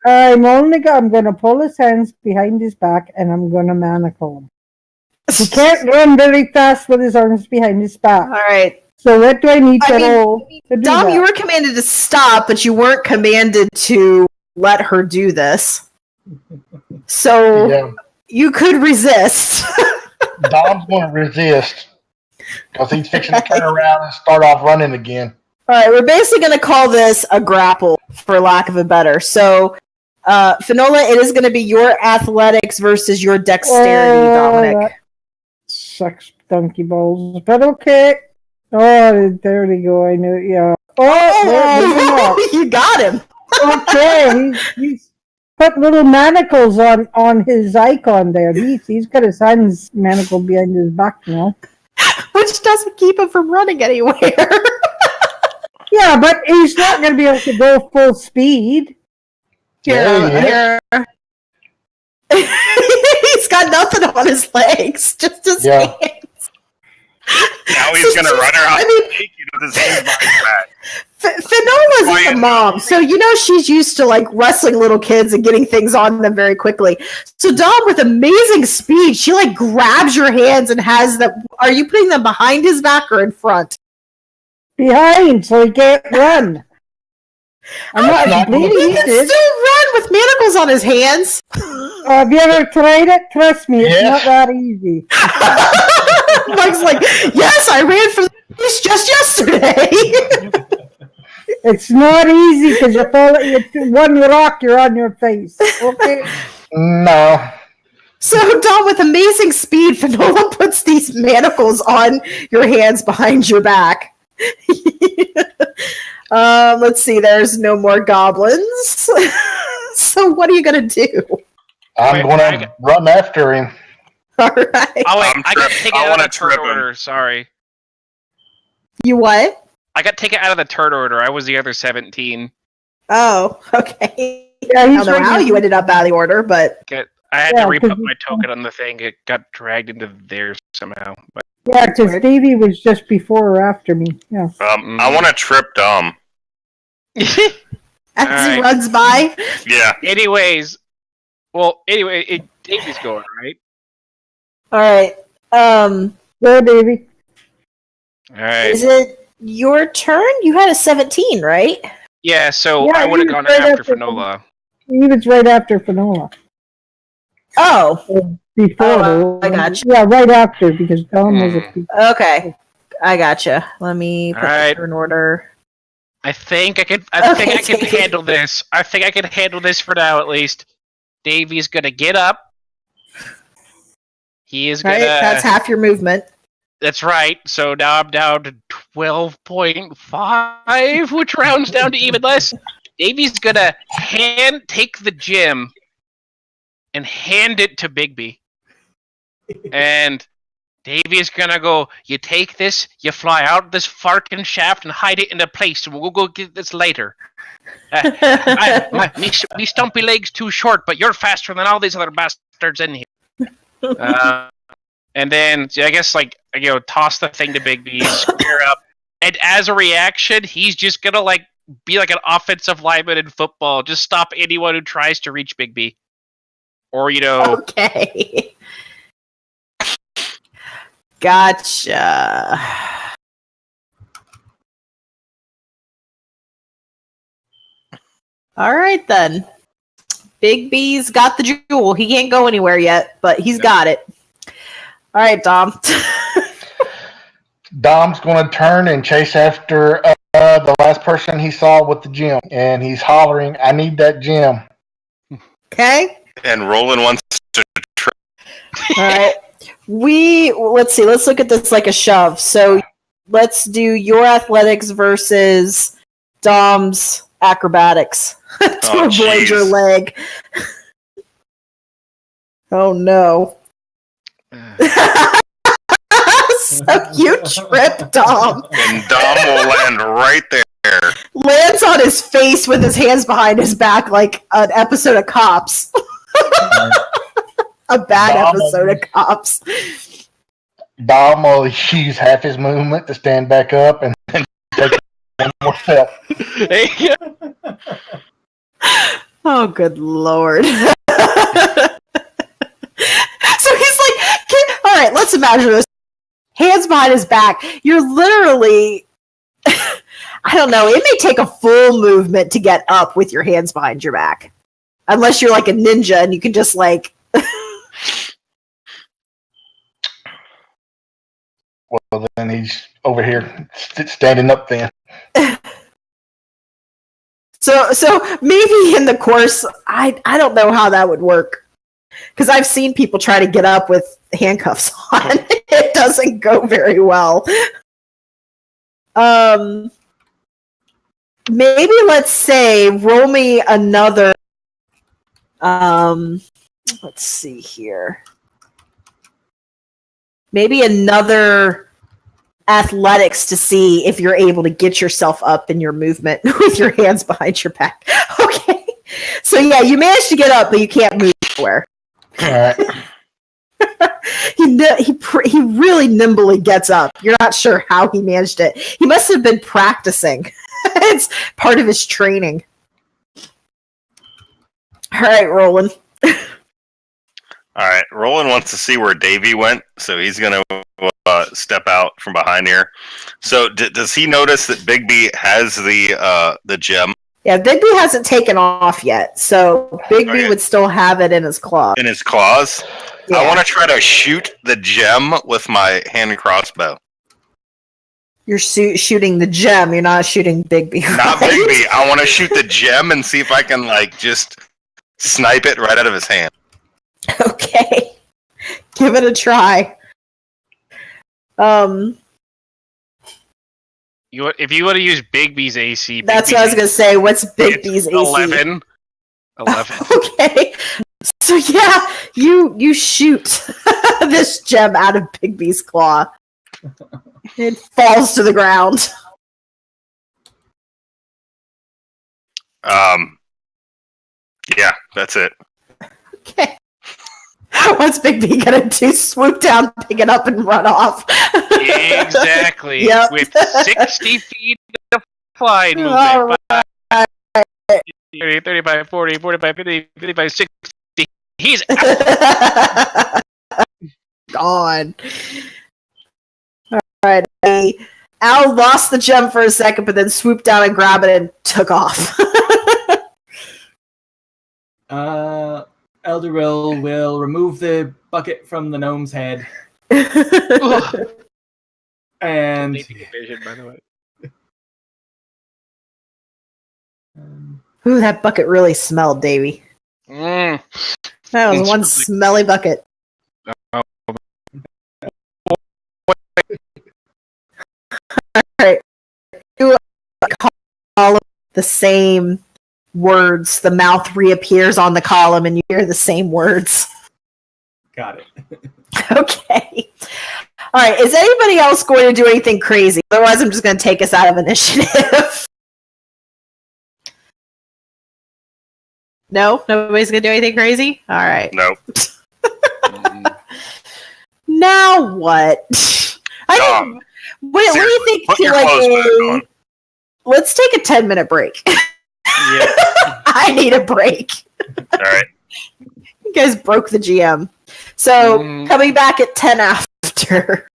I'm gonna pull his hands behind his back and I'm gonna manacle him. He can't run very fast with his arms behind his back. Alright. So what do I need to roll to do Dom, that? you were commanded to stop, but you weren't commanded to let her do this. So, Yeah. you could resist. Dom's going to resist because he's fixing to turn around and start off running again. Alright, we're basically going to call this a grapple, for lack of a better. So, Finola, it is going to be your athletics versus your dexterity, Dominic. That sucks, donkey balls. But okay. Oh, there we go. I knew. Yeah. Oh, You got him. okay. He's put little manacles on his icon there. He's got his hands manacled behind his back now. Which doesn't keep him from running anywhere. Yeah, but he's not going to be able to go full speed. Yeah. He's got nothing on his legs, just his Yeah. hands. Now he's going to run around I mean- naked with his hands behind his back. Finola's Quiet. a mom, so you know she's used to like wrestling little kids and getting things on them very quickly. So Dom, with amazing speed, she like grabs your hands and has them. Are you putting them behind his back or in front? Behind, so he can't run. I'm not not bleeding. He He can did. still run with manacles on his hands. Have you ever tried it? Trust me, it's Yes. not that easy. Mike's like, yes, I ran for this just yesterday. It's not easy because you fall. One rock, you're on your face. Okay. No. So, Dom, with amazing speed, Finola puts these manacles on your hands behind your back. Let's see, there's no more goblins. So, what are you going to do? I'm Wait, going to run after him. All right. Oh wait, I'm I got tripped. taken I out wanna of the turn trip him. order. Sorry, You what? I got taken out of the turn order. I was the other 17. Oh, okay. Yeah, I he's don't know right how here. you ended up out of the order, but I had Yeah, to re-put 'cause my token on the thing. It got dragged into theirs somehow. But Yeah, because Davey was just before or after me. Yeah. I want to trip Dom. as he Alright. runs by, Yeah. anyways, Davey's going right. all right. Go, Davey. All right. Is it your turn? You had a 17, right? Yeah, so Yeah, I would have he gone was right after after Finola. He was right after Finola. Oh, Before. Oh, I gotcha. Yeah, right after because Dom was a. okay. I gotcha. Let me put Alright. the turn order. I think I can Okay. handle this. I think I can handle this for now, at least. Davey's gonna get up. He is Right? gonna. That's half your movement. That's right. So now I'm down to 12.5, which rounds down to even less. Davey's gonna take the gem and hand it to Bigby. And Davey's gonna go, you take this, you fly out this fucking shaft and hide it in a place, and we'll go get this later. Me stumpy leg's too short, but you're faster than all these other bastards in here. And then I guess toss the thing to Bigby, square up, and as a reaction, he's just gonna be like an offensive lineman in football, just stop anyone who tries to reach Bigby. Or Okay. Gotcha. All right, then. Big B's got the jewel. He can't go anywhere yet, but he's got it. All right, Dom. Dom's going to turn and chase after the last person he saw with the gem, and he's hollering, "I need that gem." Okay. And Roland wants to. All right. Let's see. Let's look at this like a shove. So let's do your athletics versus Dom's acrobatics to avoid your leg. Oh no. So you trip Dom. And Dom will land right there. Lands on his face with his hands behind his back like an episode of Cops. A bad episode of Cops. Dom will use half his movement to stand back up and then take one more step. Oh, good lord. So he's like, all right, let's imagine this. Hands behind his back. You're literally, I don't know, it may take a full movement to get up with your hands behind your back. Unless you're like a ninja and you can just like... Well, then he's over here standing up then. So maybe in the course, I don't know how that would work. Because I've seen people try to get up with handcuffs on. It doesn't go very well. Maybe let's say roll me another. Let's see here. Maybe another athletics to see if you're able to get yourself up in your movement with your hands behind your back. Okay. So yeah, you managed to get up, but you can't move anywhere. All right. He really nimbly gets up. You're not sure how he managed it. He must have been practicing. It's part of his training. All right, Roland. All right, Roland wants to see where Davy went, so he's going to step out from behind here. So does he notice that Bigby has the gem? Yeah, Bigby hasn't taken off yet, so Bigby would still have it in his claw. In his claws? Yeah. I want to try to shoot the gem with my hand crossbow. You're shooting the gem, you're not shooting Bigby. Right? Not Bigby. I want to shoot the gem and see if I can, like, just snipe it right out of his hand. Okay. Give it a try. If you want to use Bigby's AC, that's what I was going to say. What's Bigby's AC? 11. Okay. So yeah, you shoot this gem out of Bigby's claw. It falls to the ground. Yeah, that's it. Okay. What's Bigby gonna do? Swoop down, pick it up, and run off. Exactly. Yep. With 60 feet of flying movement. Right. 30, 35, 40, 45, 50, 55, 60. He's out. Gone. Alright. Al lost the gem for a second, but then swooped down and grabbed it and took off. Eldoril will remove the bucket from the gnome's head. And Vision, by the way. Ooh, that bucket really smelled, Davey. That was one smelly bucket. Alright. You call the same words. The mouth reappears on the column and you hear the same words. got it. Okay. Alright, is anybody else going to do anything crazy? Otherwise, I'm just going to take us out of initiative. No? Nobody's going to do anything crazy? Alright. Nope. Now what? What do you think? Put your like clothes back on. Let's take a 10-minute break. Yeah. I need a break. All right. You guys broke the GM. So Mhm. coming back at 10 after.